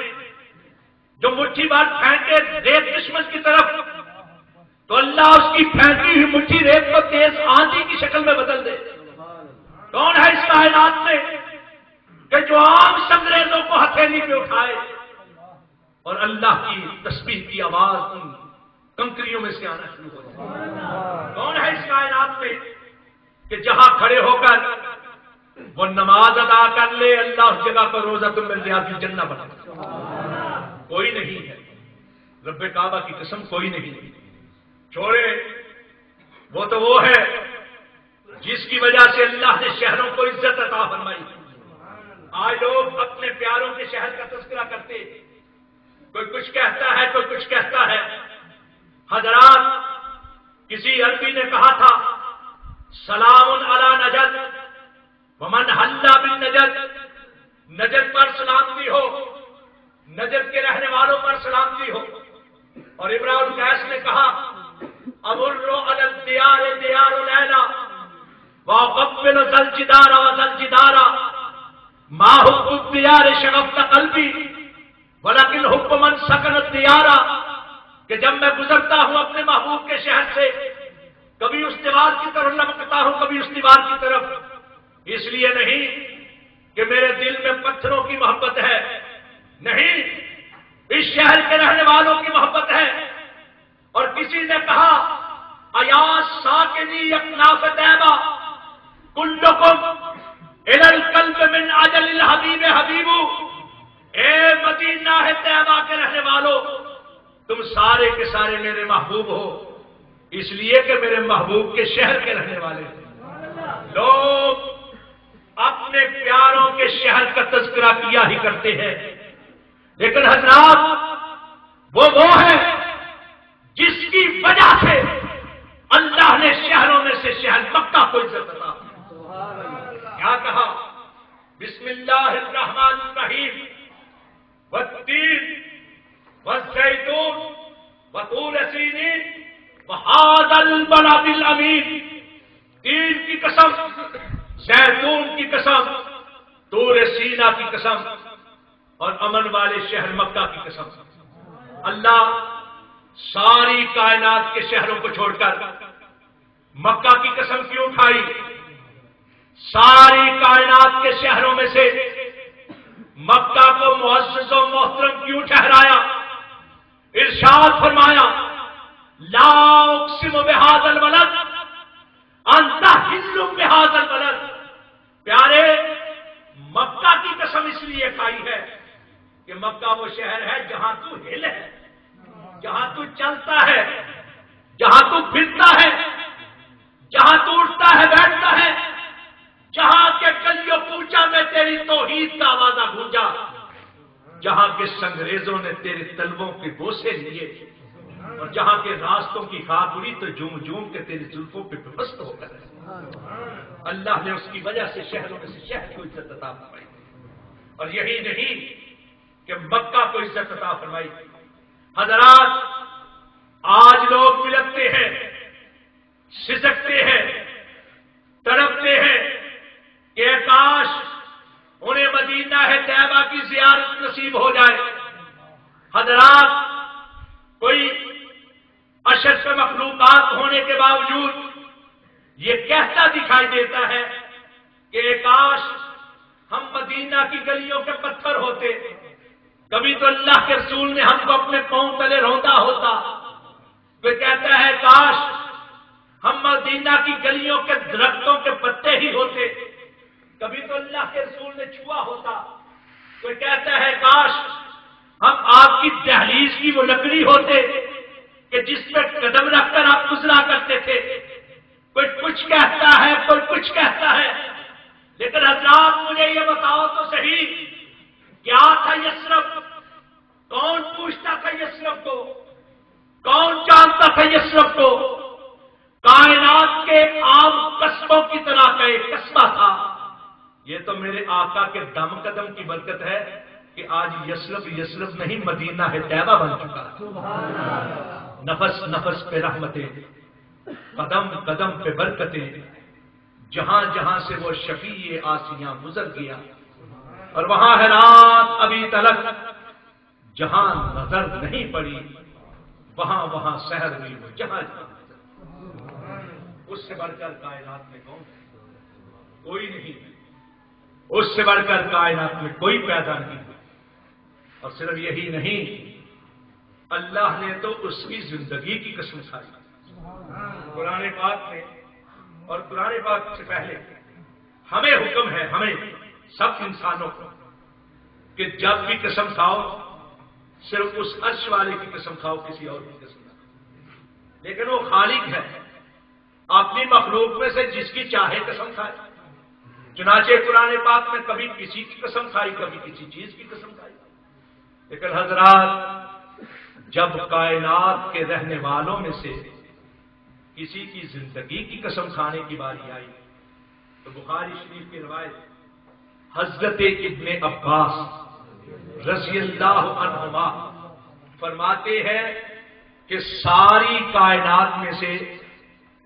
جو مٹھی بھر پھینکے ریت دشمن کی طرف تو اللہ اس کی پھینکی ہوئی مٹھی ریت کو تیز آندھی کی شکل میں بدل دے؟ کون ہے اس کائنات میں کہ جو عام سنگریزوں کو ہتھیلی پہ اٹھائے اور اللہ کی تسبیح کی آواز ان کنکریوں میں سے آنا شروع ہو جائے؟ کون ہے اس کائنات میں کہ جہاں کھڑے ہو کر وہ نماز ادا کر لے اللہ اس جگہ پر روزہ تم من ریاض الجنہ بنا؟ کوئی نہیں ہے، رب کعبہ کی قسم کوئی نہیں۔ چھوڑے وہ تو وہ ہے جس کی وجہ سے اللہ نے شہروں کو عزت عطا فرمائی۔ آج لوگ اپنے پیاروں کے شہر کا تذکرہ کرتے، کوئی کچھ کہتا ہے، کوئی کچھ کہتا ہے۔ حضرات، کسی عربی نے کہا تھا سلام علی نجد ومن حل بالنجد، نجد پر سلامتی ہو، نجد کے رہنے والوں پر سلامتی ہو۔ اور امراء القیس نے کہا امر علی الدیار دیار لیلا واقبل ذا الجدار وذا الجدار ما حب الدیار شغفت قلبی ولکن حب من سکن الدیار، کہ جب میں گزرتا ہوں اپنے محبوب کے شہر سے، کبھی اس دیوار کی طرف لمکتا ہوں، کبھی اس دیوار کی طرف، اس لیے نہیں کہ میرے دل میں پتھروں کی محبت ہے، نہیں، اس شہر کے رہنے والوں کی محبت ہے۔ اور کسی نے کہا ایاس ساکنی اکناف طیبہ کلکم الی القلب من اجل الحبیب حبیب، اے مدینہ ہے طیبہ کے رہنے والوں، تم سارے کے سارے میرے محبوب ہو، اس لیے کہ میرے محبوب کے شہر کے رہنے والے ہیں۔ لوگ اپنے پیاروں کے شہر کا تذکرہ کیا ہی کرتے ہیں، لیکن حضرات وہ ہے جس کی وجہ سے اللہ نے شہروں میں سے شہر مکہ کو عزت عطا کی۔ کیا کہا؟ بسم اللہ الرحمن الرحیم والتین والزیتون وطور سینین وہذا البلد الامین، تین کی قسم، زیتون کی قسم، طور سینا کی قسم، اور امن والے شہر مکہ کی قسم۔ اللہ ساری کائنات کے شہروں کو چھوڑ کر مکہ کی قسم کیوں اٹھائی؟ ساری کائنات کے شہروں میں سے مکہ کو معزز و محترم کیوں ٹھہرایا؟ ارشاد فرمایا لا اقسم بہذا البلد انت حل بہذا البلد، پیارے مکہ کی قسم اس لیے کھائی ہے کہ مکہ وہ شہر ہے جہاں تو ہل ہے، جہاں تو چلتا ہے، جہاں تو پھرتا ہے، جہاں تو اٹھتا ہے بیٹھتا ہے، جہاں کے گلیوں کوچا میں تیری توحید کا آوازہ گونجا، جہاں کے سنگریزوں نے تیرے طلبوں کے بوسے لیے، اور جہاں کے راستوں کی خاک اڑی تو جھوم جھوم کے تیری زلفوں پہ پیوست ہو کر اللہ نے اس کی وجہ سے شہروں میں سے شہر کو عزت عطا فرمائی۔ اور یہی نہیں کہ مکہ کو عزت عطا فرمائی۔ حضرات، آج لوگ بلکتے ہیں، سسکتے ہیں، تڑپتے ہیں کہ کاش انہیں مدینہ ہے طیبہ کی زیارت نصیب ہو جائے۔ حضرات، کوئی اشرف مخلوقات ہونے کے باوجود یہ کہتا دکھائی دیتا ہے کہ کاش ہم مدینہ کی گلیوں کے پتھر ہوتے، کبھی تو اللہ کے رسول نے ہم کو اپنے پاؤں تلے روندا ہوتا۔ کوئی کہتا ہے کاش ہم مدینہ کی گلیوں کے درختوں کے پتے ہی ہوتے، کبھی تو اللہ کے رسول نے چھوا ہوتا۔ کوئی کہتا ہے کاش ہم آپ کی دہلیز کی وہ لکڑی ہوتے کہ جس پہ قدم رکھ کر آپ گزرا کرتے تھے۔ کوئی کچھ کہتا ہے، کوئی کچھ کہتا ہے، لیکن حضرات مجھے یہ بتاؤ تو صحیح، کیا تھا یثرب؟ کون پوچھتا تھا یثرب کو؟ کون جانتا تھا یثرب کو؟ کائنات کے عام قصبوں کی طرح کا ایک قصبہ تھا۔ یہ تو میرے آقا کے دم قدم کی برکت ہے کہ آج یثرب نہیں، مدینہ ہے طیبہ بن چکا۔ نفس نفس پہ رحمتیں، قدم قدم پہ برکتیں، جہاں جہاں سے وہ شفیع آسیاں گزر گیا، اور وہاں ہے رات ابھی تلک، جہاں نظر نہیں پڑی وہاں وہاں سحر ہوئی، وہ جہاں جہاں اس سے بڑھ کر کائنات میں کون ہے؟ کوئی نہیں، اس سے بڑھ کر کائنات میں کوئی پیدا نہیں۔ اور صرف یہی نہیں، اللہ نے تو اس کی زندگی کی قسم کھائی قرآن پاک میں، اور قرآن پاک سے پہلے ہمیں حکم ہے، ہمیں سب انسانوں کو، کہ جب بھی قسم کھاؤ صرف اس عرش والے کی قسم کھاؤ، کسی اور کی قسم نہ کھاؤ۔ لیکن وہ خالق ہے، اپنی مخلوق میں سے جس کی چاہے قسم کھائے. چنانچہ قرآن پاک میں کبھی کسی کی قسم کھائی، کبھی کسی چیز کی قسم کھائی. لیکن حضرات جب کائنات کے رہنے والوں میں سے کسی کی زندگی کی قسم کھانے کی باری آئی تو بخاری شریف کی روایت حضرت ابن عباس رضی اللہ عنہما فرماتے ہیں کہ ساری کائنات میں سے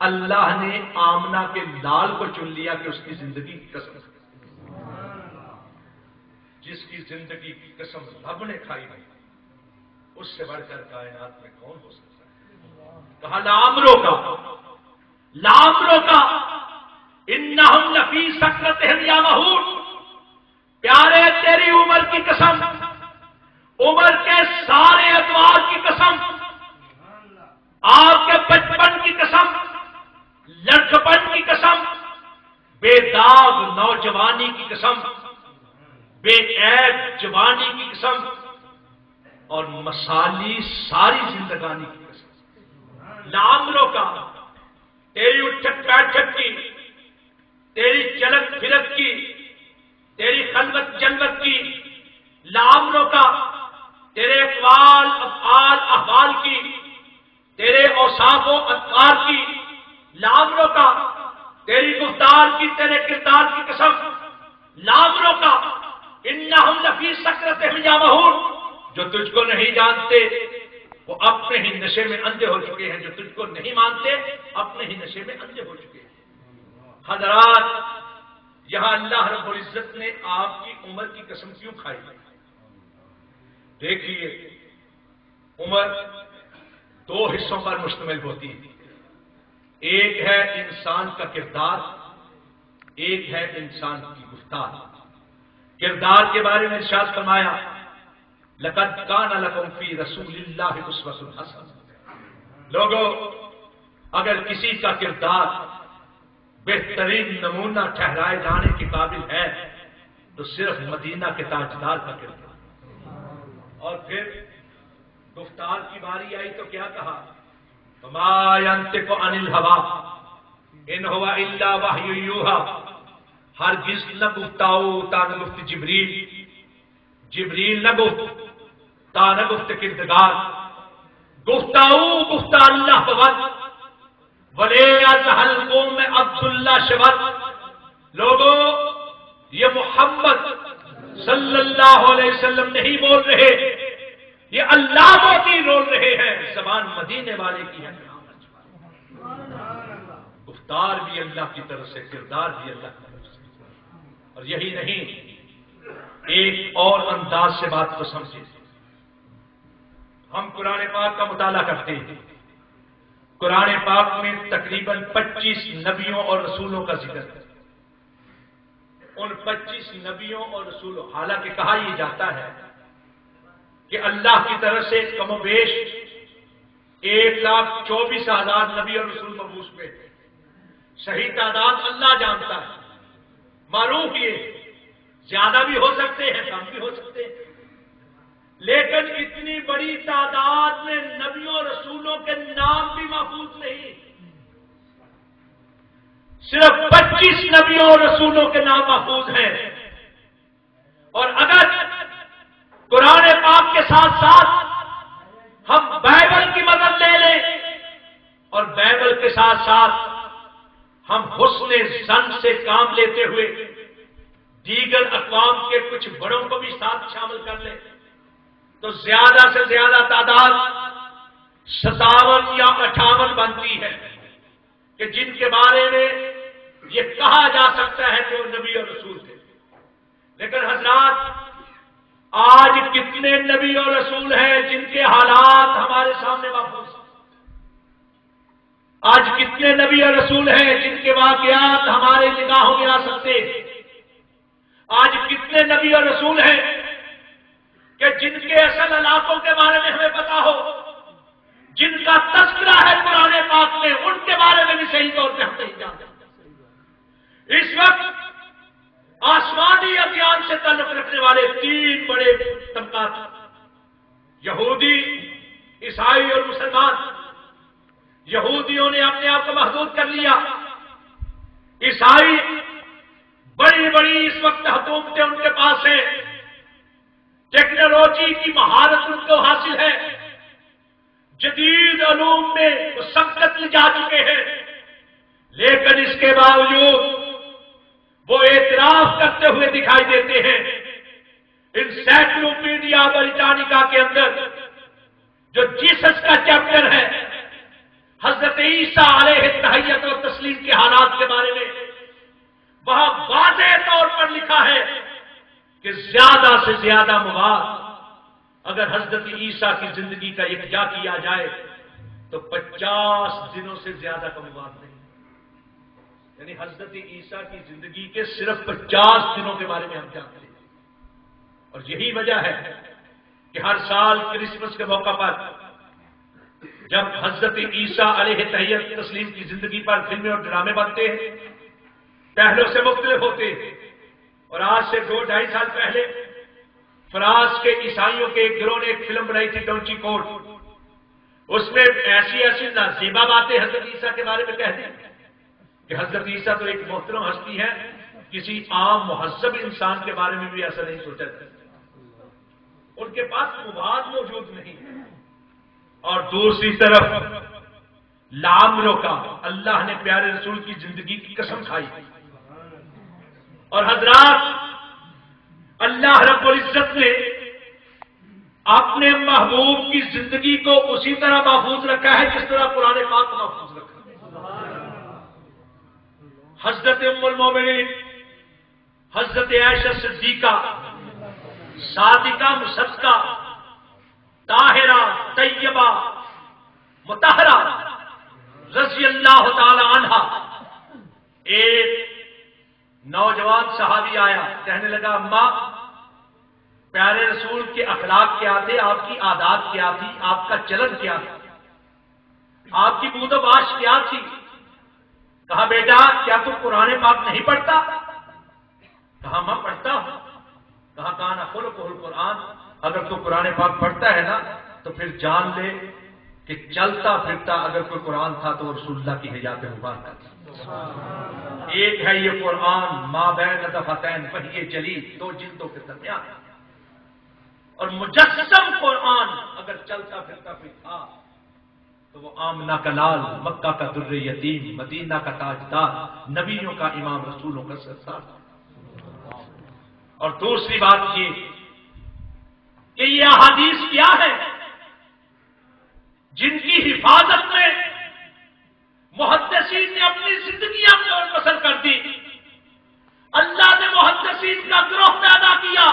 اللہ نے آمنہ کے لال کو چن لیا کہ اس کی زندگی کی قسم. جس کی زندگی کی قسم رب نے کھائی ہے اس سے بڑھ کر کائنات میں کون ہو سکتا ہے؟ کہا لامرو کا انہم لفی سکرتہم یعمہون. پیارے تیری عمر کی قسم، عمر کے سارے ادوار کی قسم، آپ کے بچپن کی قسم، لڑکپن کی قسم، بے داغ نوجوانی کی قسم، بے عیب جوانی کی قسم، اور مثالی ساری زندگانی کی قسم. لامرو کا تیری اٹھک بیٹھک کی، تیری چلک پھرک کی، تیری خلوت جلوت کی، لامرو کا تیرے اقوال افعال احوال کی، تیرے اوصاف و اطوار کی، لامرو کا تیری گفتار کی، تیرے کردار کی قسم. لامرو کا انہم لفی سکرتہم یعمہون. جو تجھ کو نہیں جانتے وہ اپنے ہی نشے میں اندھے ہو چکے ہیں، جو تجھ کو نہیں مانتے اپنے ہی نشے میں اندھے ہو چکے ہیں. حضرات یہاں اللہ رب العزت نے آپ کی عمر کی قسم کیوں کھائی؟ دیکھیے عمر دو حصوں پر مشتمل ہوتی ہے. ایک ہے انسان کا کردار، ایک ہے انسان کی گفتار. کردار کے بارے میں ارشاد فرمایا لقد کان لکم فی رسول اللہ اسوۃ حسنہ. لوگوں اگر کسی کا کردار بہترین نمونہ ٹھہرائے جانے کے قابل ہے تو صرف مدینہ کے تاجدار کا کردار. اور پھر گفتار کی باری آئی تو کیا کہا؟ وما ينطق عن الهوى ان هو الا وحی یوحی. ہرگز نہ گفتاؤ تا نہ گفت جبریل، جبریل نہ گفت تا نہ گفت کردگار. گفتاؤ گفتہ اللہ بود ولی ازہل قوم عبداللہ شبت. لوگوں یہ محمد صلی اللہ علیہ وسلم نہیں بول رہے، یہ اللہ موتی رول رہے ہیں. زبان مدینے والے کی ہے. گفتار بھی اللہ کی طرف سے، کردار بھی اللہ کی طرف سے. اور یہی نہیں، ایک اور انداز سے بات کو سمجھیں. ہم قرآن پاک کا مطالعہ کرتے ہیں. قرآن پاک میں تقریباً 25 نبیوں اور رسولوں کا ذکر ہے. ان 25 نبیوں اور رسولوں، حالانکہ کہا یہ جاتا ہے کہ اللہ کی طرف سے کم و بیش 1,24,000 نبی اور رسول مبعوث ہوئے تھے. صحیح تعداد اللہ جانتا ہے. معروف یہ زیادہ بھی ہو سکتے ہیں، کم بھی ہو سکتے ہیں، لیکن اتنی بڑی تعداد میں نبیوں اور رسولوں کے نام بھی محفوظ نہیں. صرف 25 نبیوں اور رسولوں کے نام محفوظ ہیں. اور اگر قرآن پاک کے ساتھ ساتھ ہم بائبل کی مدد لے لیں اور بائبل کے ساتھ ساتھ ہم حسن ظن سے کام لیتے ہوئے دیگر اقوام کے کچھ بڑوں کو بھی ساتھ شامل کر لیں تو زیادہ سے زیادہ تعداد 57 یا 58 بنتی ہے کہ جن کے بارے میں یہ کہا جا سکتا ہے کہ وہ نبی اور رسول تھے. لیکن حضرات آج کتنے نبی اور رسول ہیں جن کے حالات ہمارے سامنے محفوظ ہیں؟ آج کتنے نبی اور رسول ہیں جن کے واقعات ہمارے نگاہوں میں آ سکتے ہیں؟ آج کتنے نبی اور رسول ہیں کہ جن کے اصل علاقوں کے بارے میں ہمیں پتا ہو، جن کا تذکرہ ہے قرآن پاک میں، ان کے بارے میں بھی صحیح طور پہ ہم نہیں جانتے. اس وقت آسمانی ادیان سے تعلق رکھنے والے 3 بڑے طبقات، یہودی، عیسائی اور مسلمان، یہودیوں نے اپنے آپ کو محدود کر لیا، عیسائی بڑی بڑی اس وقت حکومتیں ان کے پاس ہیں، ٹیکنالوجی کی مہارت ان کو حاصل ہے، جدید علوم میں وہ سبقت لے جا چکے ہیں، لیکن اس کے باوجود وہ اعتراف کرتے ہوئے دکھائی دیتے ہیں۔ انسائکلوپیڈیا بریٹانیکا کے اندر جو جیسس کا چیپٹر ہے، حضرت عیسیٰ علیہ تحیت و تسلیم کے حالات کے بارے میں، وہاں واضح طور پر لکھا ہے کہ زیادہ سے زیادہ مواد اگر حضرت عیسیٰ کی زندگی کا احیا کیا جائے تو 50 دنوں سے زیادہ کا مواد نہیں، یعنی حضرت عیسیٰ کی زندگی کے صرف 50 دنوں کے بارے میں ہم جانتے ہیں۔ اور یہی وجہ ہے کہ ہر سال کرسمس کے موقع پر جب حضرت عیسیٰ علیہ تحیت تسلیم کی زندگی پر فلمیں اور ڈرامے بنتے ہیں، پہلوں سے مختلف ہوتے ہیں، اور آج سے 2-2.5 سال پہلے فرانس کے عیسائیوں کے ایک گروہ نے ایک فلم بنائی تھی ڈونچی کوٹ، اس میں ایسی نازیبا باتیں حضرت عیسیٰ کے بارے میں کہہ دی کہ حضرت عیسیٰ تو ایک محترم ہستی ہے، کسی عام مہذب انسان کے بارے میں بھی ایسا نہیں سوچا تھا، ان کے پاس مواد موجود نہیں۔ اور دوسری طرف لامروں کا اللہ نے پیارے رسول کی زندگی کی قسم کھائی، اور حضرات اللہ رب العزت نے اپنے محبوب کی زندگی کو اسی طرح محفوظ رکھا ہے جس طرح قرآن پاک محفوظ رکھا ہے۔ حضرت ام المومنین حضرت عائشہ صدیقہ صادقہ مصدقہ طاہرہ طیبہ مطہرہ رضی اللہ تعالی عنہا، ایک نوجوان صحابی آیا، کہنے لگا اماں پیارے رسول کے اخلاق کیا تھے، آپ کی عادات کیا تھی، آپ کا چلن کیا تھا، آپ کی بود و باش کیا تھی؟ کہا بیٹا کیا تم قرآن پاک نہیں پڑھتا؟ کہا میں پڑھتا ہوں۔ کہا کانا خلقہ القرآن، اگر تو قرآن پاک پڑھتا ہے نا تو پھر جان لے کہ چلتا پھرتا اگر کوئی قرآن تھا تو رسول اللہ کی حیات مبارکہ تھی۔ ایک ہے یہ قرآن ما بین دفتین وحی جلیل، 2 جلدوں کے درمیان، اور مجسم قرآن اگر چلتا پھرتا کوئی تھا تو وہ آمنہ کا لال، مکہ کا در یتیم، مدینہ کا تاجدار، نبیوں کا امام، رسولوں کا سردار۔ اور دوسری بات یہ کہ یہ احادیث کیا ہے جن کی حفاظت میں محدثین نے اپنی زندگیاں بسر کر دی۔ اللہ نے محدثین کا گروہ پیدا کیا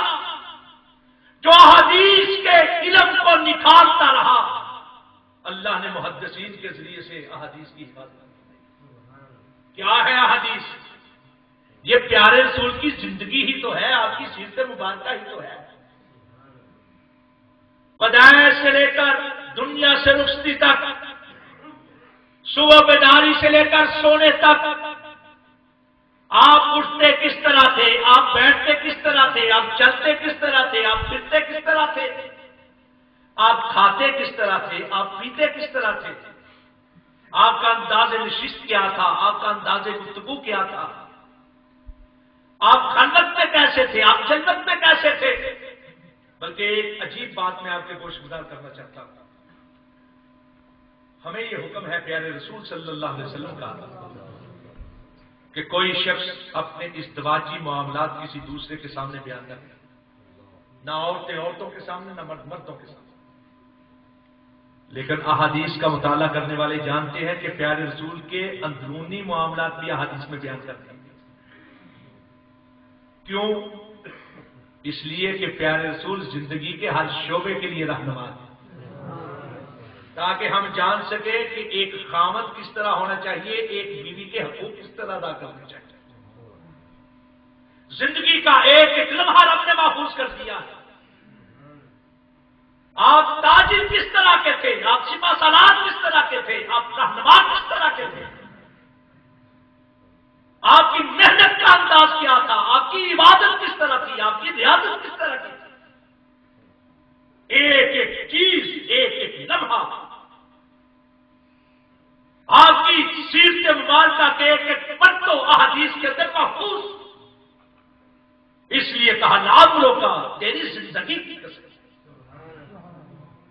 جو احادیث کے علم کو نکھارتا رہا۔ اللہ نے محدثین کے ذریعے سے احادیث کی حفاظت کی۔ کیا ہے احادیث؟ یہ پیارے رسول کی زندگی ہی تو ہے، آپ کی سیرت مبارکہ ہی تو ہے۔ بدائے سے لے کر دنیا سے رخصتی تک، صبح بیداری سے لے کر سونے تک، آپ اٹھتے کس طرح تھے، آپ بیٹھتے کس طرح تھے، آپ چلتے کس طرح تھے، آپ پھرتے کس طرح تھے، آپ کھاتے کس طرح تھے، آپ پیتے کس طرح تھے، آپ کا انداز نشست کیا تھا، آپ کا انداز گفتگو کیا تھا، آپ خلوت میں کیسے تھے، آپ جنت میں کیسے تھے۔ بلکہ ایک عجیب بات میں آپ کے گوش گزار کرنا چاہتا ہوں۔ ہمیں یہ حکم ہے پیارے رسول صلی اللہ علیہ وسلم کا کہ کوئی شخص اپنے ازدواجی معاملات کسی دوسرے کے سامنے بیان نہ کرے، نہ عورتیں عورتوں کے سامنے، نہ مرد مردوں کے سامنے۔ لیکن احادیث کا مطالعہ کرنے والے جانتے ہیں کہ پیارے رسول کے اندرونی معاملات بھی احادیث میں بیان کرتے ہیں۔ کیوں؟ اس لیے کہ پیارے رسول زندگی کے ہر شعبے کے لیے رہنما ہے، تاکہ ہم جان سکیں کہ ایک خامد کس طرح ہونا چاہیے، ایک بیوی کے حقوق کس طرح ادا کرنے چاہیے۔ زندگی کا ایک ایک لمحہ رب نے محفوظ کر دیا ہے۔ آپ تاجر کس طرح کے تھے، آپ سپاہ سالار کس طرح کے تھے، آپ رہنما کس طرح کے تھے، آپ کی محنت کا انداز کیا تھا، آپ کی عبادت کس طرح تھی، آپ کی ریاضت کس طرح کی تھی۔ ایک ایک چیز، ایک ایک لمحہ سیرت مبارکہ کے ایک ایک پرتو احادیث کے اندر محفوظ، اس لیے کہا ناموں کا تیری زندگی کی قسم۔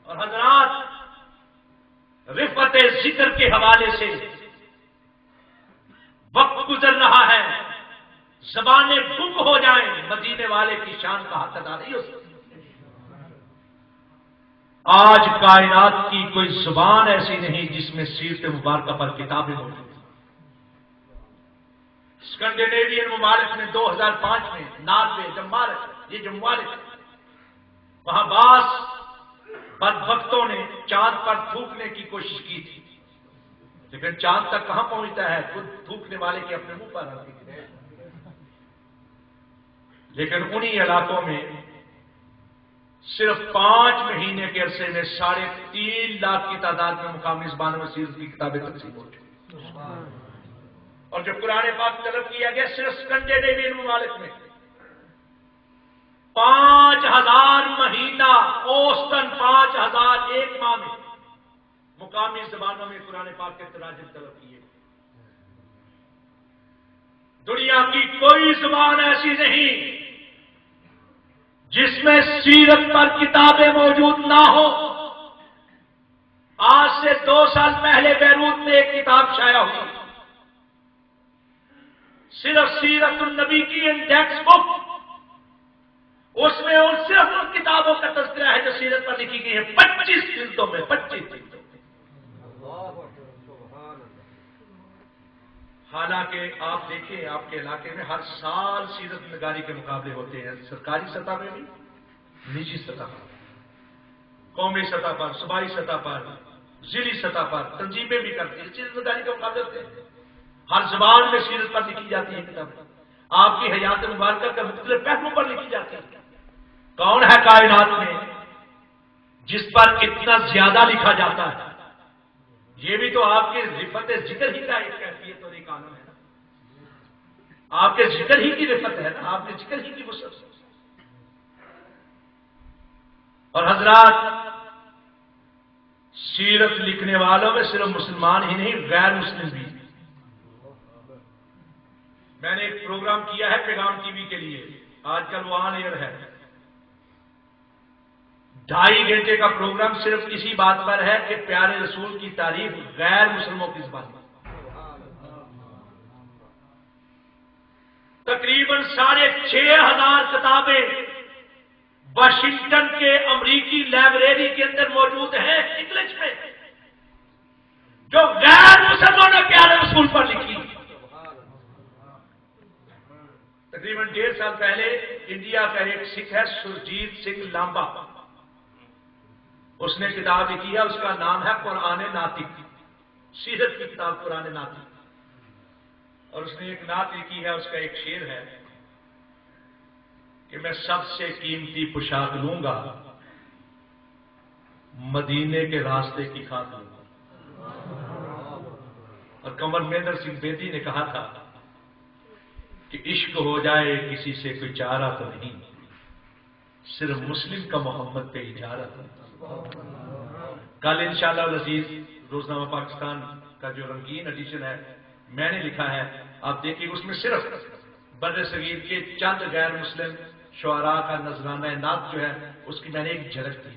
اور حضرات، رفعت ذکر کے حوالے سے وقت گزر رہا ہے، زبانیں گم ہو جائیں، مدینے والے کی شان کا حق ادا نہیں ہو سکتا۔ آج کائنات کی کوئی زبان ایسی نہیں جس میں سیرت مبارکہ پر کتابیں موجود ہیں۔ اسکینڈینیوین ممالک میں 2005 میں ناروے، ڈنمارک، یہ جو ممالک وہاں بعض بدبختوں نے چاند پر تھوکنے کی کوشش کی تھی، لیکن چاند تک کہاں پہنچتا ہے، خود تھوکنے والے کے اپنے منہ پر آتی ہے۔ لیکن انہی علاقوں میں صرف 5 مہینے کے عرصے میں 3.5 لاکھ کی تعداد میں مقامی زبانوں میں سیرت کی کتابیں تقسیم ہو چکی، اور جو قرآن پاک طلب کیا گیا صرف اسکینڈینیوین ممالک میں 5000 مہینہ، اوسطاً 5000 ایک ماہ میں مقامی زبانوں میں قرآن پاک کے تراجم طلب کیے۔ دنیا کی کوئی زبان ایسی نہیں جس میں سیرت پر کتابیں موجود نہ ہو۔ آج سے 2 سال پہلے بیروت میں ایک کتاب شائع ہوئی، صرف سیرت النبی کی انڈیکس بک، اس میں ان صرف ان کتابوں کا تذکرہ ہے جو سیرت پر لکھی گئی ہے، 25 جلدوں میں، 25 جلدوں میں۔ حالانکہ آپ دیکھیں آپ کے علاقے میں ہر سال سیرت نگاری کے مقابلے ہوتے ہیں، سرکاری سطح میں بھی، نجی سطح پر، قومی سطح پر، صوبائی سطح پر، ضلعی سطح پر تنظیمیں بھی کرتی ہیں، سیرت نگاری کے مقابلے ہوتے ہیں۔ ہر زبان میں سیرت پر لکھی جاتی ہے کتابیں، آپ کی حیات مبارکہ کا مختلف پہلوؤں پر لکھی جاتی ہے۔ کون ہے کائنات میں جس پر اتنا زیادہ لکھا جاتا ہے؟ یہ بھی تو آپ کے رفعت ذکر ہی کا ایک کیفیت اور ایک عالم ہے نا، آپ کے ذکر ہی کی رفعت ہے نا، آپ کے ذکر ہی کی وسعت۔ اور حضرات، سیرت لکھنے والوں میں صرف مسلمان ہی نہیں، غیر مسلم بھی۔ میں نے ایک پروگرام کیا ہے پیغام ٹی وی کے لیے، آج کل وہ آن ایئر ہے، 2.5 گھنٹے کا پروگرام صرف اسی بات پر ہے کہ پیارے رسول کی تعریف غیر مسلموں کی زبان میں۔ تقریباً 6,500 کتابیں واشنگٹن کے امریکی لائبریری کے اندر موجود ہیں انگلش میں، جو غیر مسلموں نے پیارے رسول پر لکھی۔ تقریباً 1.5 سال پہلے انڈیا کا ایک سکھ ہے سرجیت سنگھ لامبا، اس نے کتاب لکھی ہے، اس کا نام ہے قرآن ناطق، سیرت کی کتاب قرآن ناطق، اور اس نے ایک نعت لکھی ہے، اس کا ایک شعر ہے کہ میں سب سے قیمتی پوشاک لوں گا، مدینے کے راستے کی خاک لوں گا۔ اور کنور مہندر سنگھ بیدی نے کہا تھا کہ عشق ہو جائے کسی سے کوئی چارہ تو نہیں، صرف مسلم کا محمد پہ اجارہ تو نہیں۔ کل انشاءاللہ العزیز روزنامہ پاکستان کا جو رنگین ایڈیشن ہے میں نے لکھا ہے، آپ دیکھیے اس میں صرف بر صغیر کے چند غیر مسلم شعراء کا نذرانہ نعت جو ہے اس کی میں نے ایک جھلک دی۔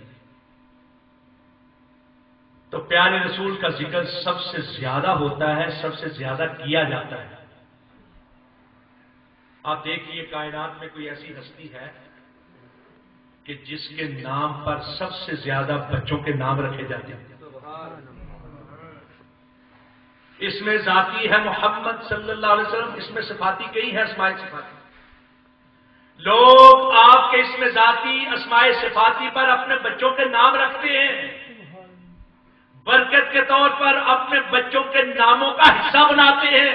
تو پیارے رسول کا ذکر سب سے زیادہ ہوتا ہے، سب سے زیادہ کیا جاتا ہے۔ آپ دیکھیے کائنات میں کوئی ایسی ہستی ہے کہ جس کے نام پر سب سے زیادہ بچوں کے نام رکھے جاتے ہیں؟ اس میں ذاتی ہے محمد صلی اللہ علیہ وسلم، اس میں صفاتی کئی ہے، اسماء صفاتی۔ لوگ آپ کے اس میں ذاتی اسماء صفاتی پر اپنے بچوں کے نام رکھتے ہیں، برکت کے طور پر اپنے بچوں کے ناموں کا حصہ بناتے ہیں۔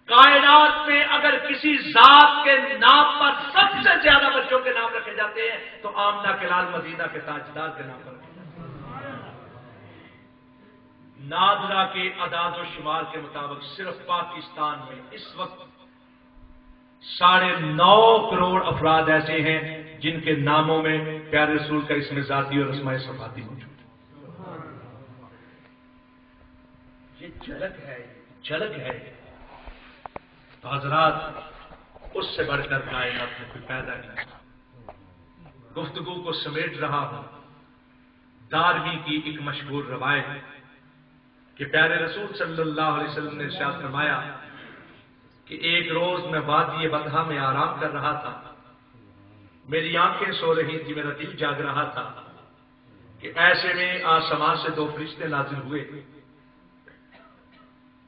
کائنات میں اگر کسی ذات کے نام پر سب سے زیادہ بچوں کے نام رکھے جاتے ہیں تو آمنہ کے لال مدینہ کے تاجدار کے نام پر رکھے جاتے ہیں۔ نادرا کے اعداد و شمار کے مطابق صرف پاکستان میں اس وقت 9.5 کروڑ افراد ایسے ہیں جن کے ناموں میں پیارے رسول کا اسم ذاتی اور اسماء صفاتی موجود ہے۔ یہ جھلک ہے تو حضرات اس سے بڑھ کر کائنات میں کوئی پیدا نہیں. گفتگو کو سمیٹ رہا ہوں. داروی کی ایک مشہور روایت کہ پیارے رسول صلی اللہ علیہ وسلم نے ارشاد فرمایا کہ ایک روز میں وادی بدھا میں آرام کر رہا تھا. میری آنکھیں سو رہی تھی, میرا دل جاگ رہا تھا کہ ایسے میں آسمان سے دو فرشتے نازل ہوئے.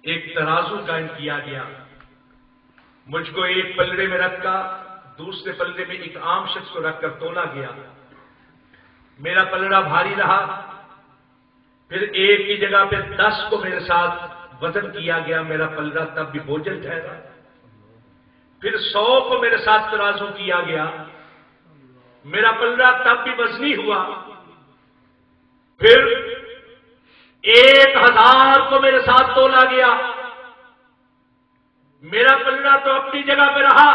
ایک ترازو قائم کیا گیا, مجھ کو ایک پلڑے میں رکھ کر دوسرے پلڑے میں ایک عام شخص کو رکھ کر تولا گیا. میرا پلڑا بھاری رہا. پھر ایک کی جگہ پہ 10 کو میرے ساتھ وزن کیا گیا, میرا پلڑا تب بھی بوجھل ٹھہرا. پھر 100 کو میرے ساتھ ترازو کیا گیا, میرا پلڑا تب بھی وزنی ہوا. پھر 1000 کو میرے ساتھ تولا گیا, میرا پلڑا تو اپنی جگہ پہ رہا.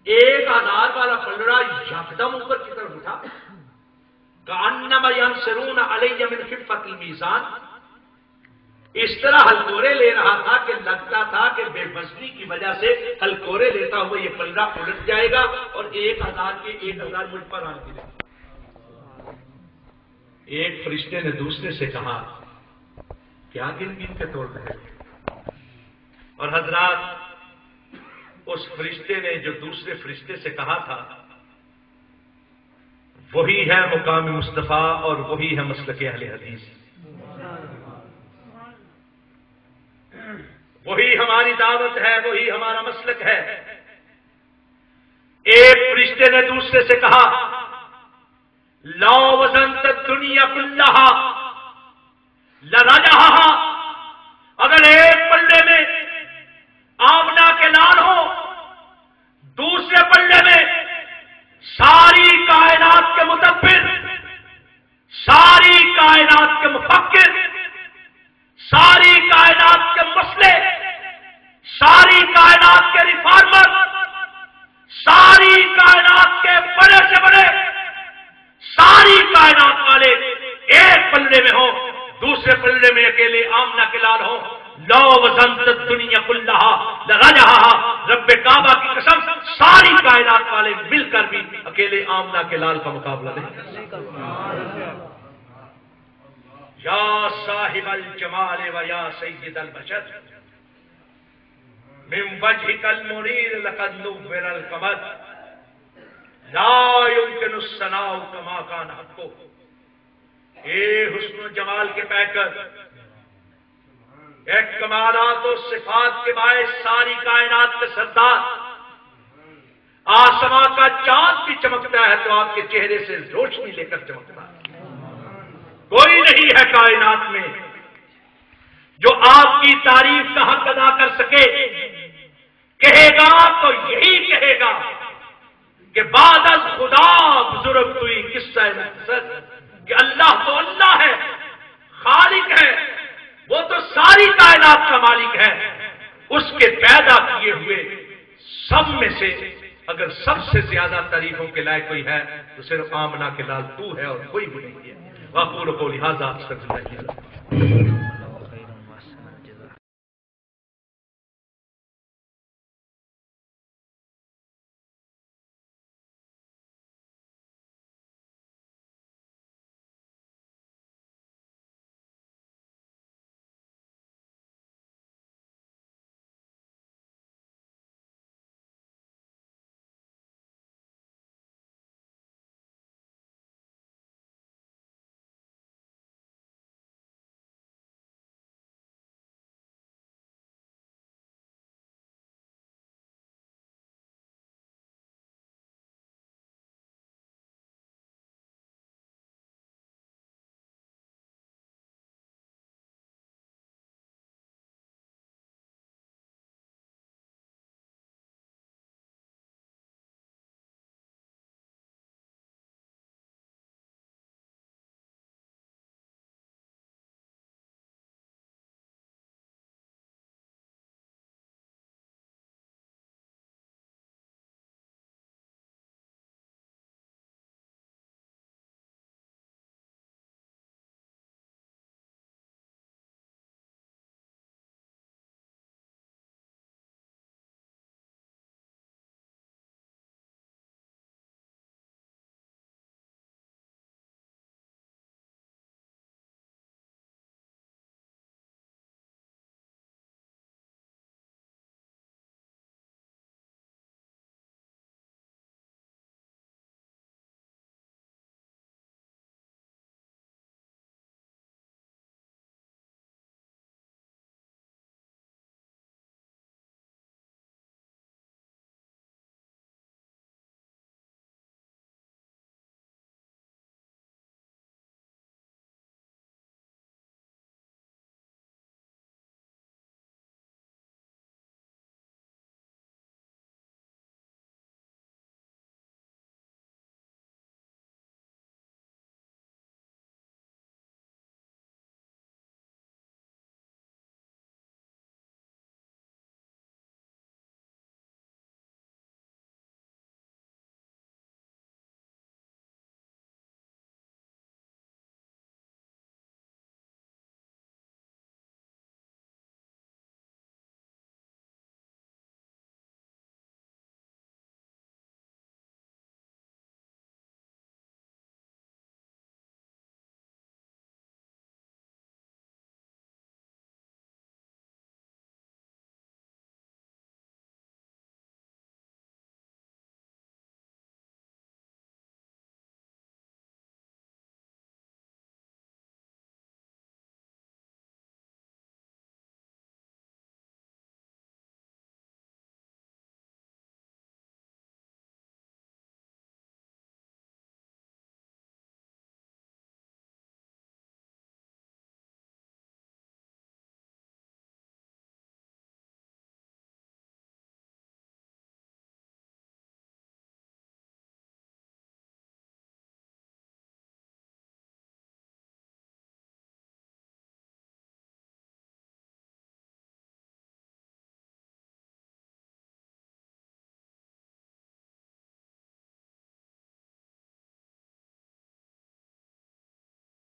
1000 والا پلڑا یکدم اوپر کی طرف اٹھا. کأنما ينصرون علی من خفۃ المیزان. اس طرح ہلکورے لے رہا تھا کہ لگتا تھا کہ بے وزنی کی وجہ سے ہلکورے لیتا ہوا یہ پلڑا الٹ جائے گا اور 1000 کے 1000 مجھ پر آ گرے. ایک فرشتے نے دوسرے سے کہا کیا گن گن کے توڑ رہے ہیں؟ اور حضرات اس فرشتے نے جو دوسرے فرشتے سے کہا تھا وہی ہے مقام مصطفیٰ اور وہی ہے مسلک اہل حدیث. وہی ہماری دعوت ہے, وہی ہمارا مسلک ہے. ایک فرشتے نے دوسرے سے کہا لو وزنت الدنیا کلھا لرجحھا. اگر ایک پلڑے میں آمنہ کے لال ہو, دوسرے پلڑے میں ساری کائنات کے مدبر, ساری کائنات کے مفکر, ساری کائنات کے مسئلے, ساری کائنات کے ریفارمر, ساری کائنات کے بڑے سے بڑے, ساری کائنات والے ایک پلڑے میں ہو, دوسرے پلڑے میں اکیلے آمنہ کے لال ہو, لو وزنت الدنیا کلھا لرجحھا. رب کعبہ کی قسم ساری کائنات والے مل کر بھی اکیلے آمنہ کے لال کا مقابلہ نہیں کر سکتے. یا صاحب الجمال و یا سید البشر من وجهك المنیر لقد نور القمر لا يمكن الثناء كما كان حقه. اے حسن و جمال کے پیکر, ایک کمالات و صفات کے باعث ساری کائنات کے سردار, آسمان کا چاند بھی چمکتا ہے تو آپ کے چہرے سے روشنی لے کر چمکتا ہے. کوئی نہیں ہے کائنات میں جو آپ کی تعریف کا حق ادا کر سکے. کہے گا تو یہی کہے گا کہ بعد از خدا بزرگ ہوئی قصہ مختصر, کہ اللہ تو اللہ ہے, خالق ہے, وہ تو ساری کائنات کا مالک ہے. اس کے پیدا کیے ہوئے سب میں سے اگر سب سے زیادہ تعریفوں کے لائق کوئی ہے تو صرف آمنہ کے لال تو ہے اور کوئی بھی نہیں ہے. وَأَقُولُ قَوْلِي هَٰذَا أَسْتَغْفِرُ اللَّهَ لِي وَلَكُمْ.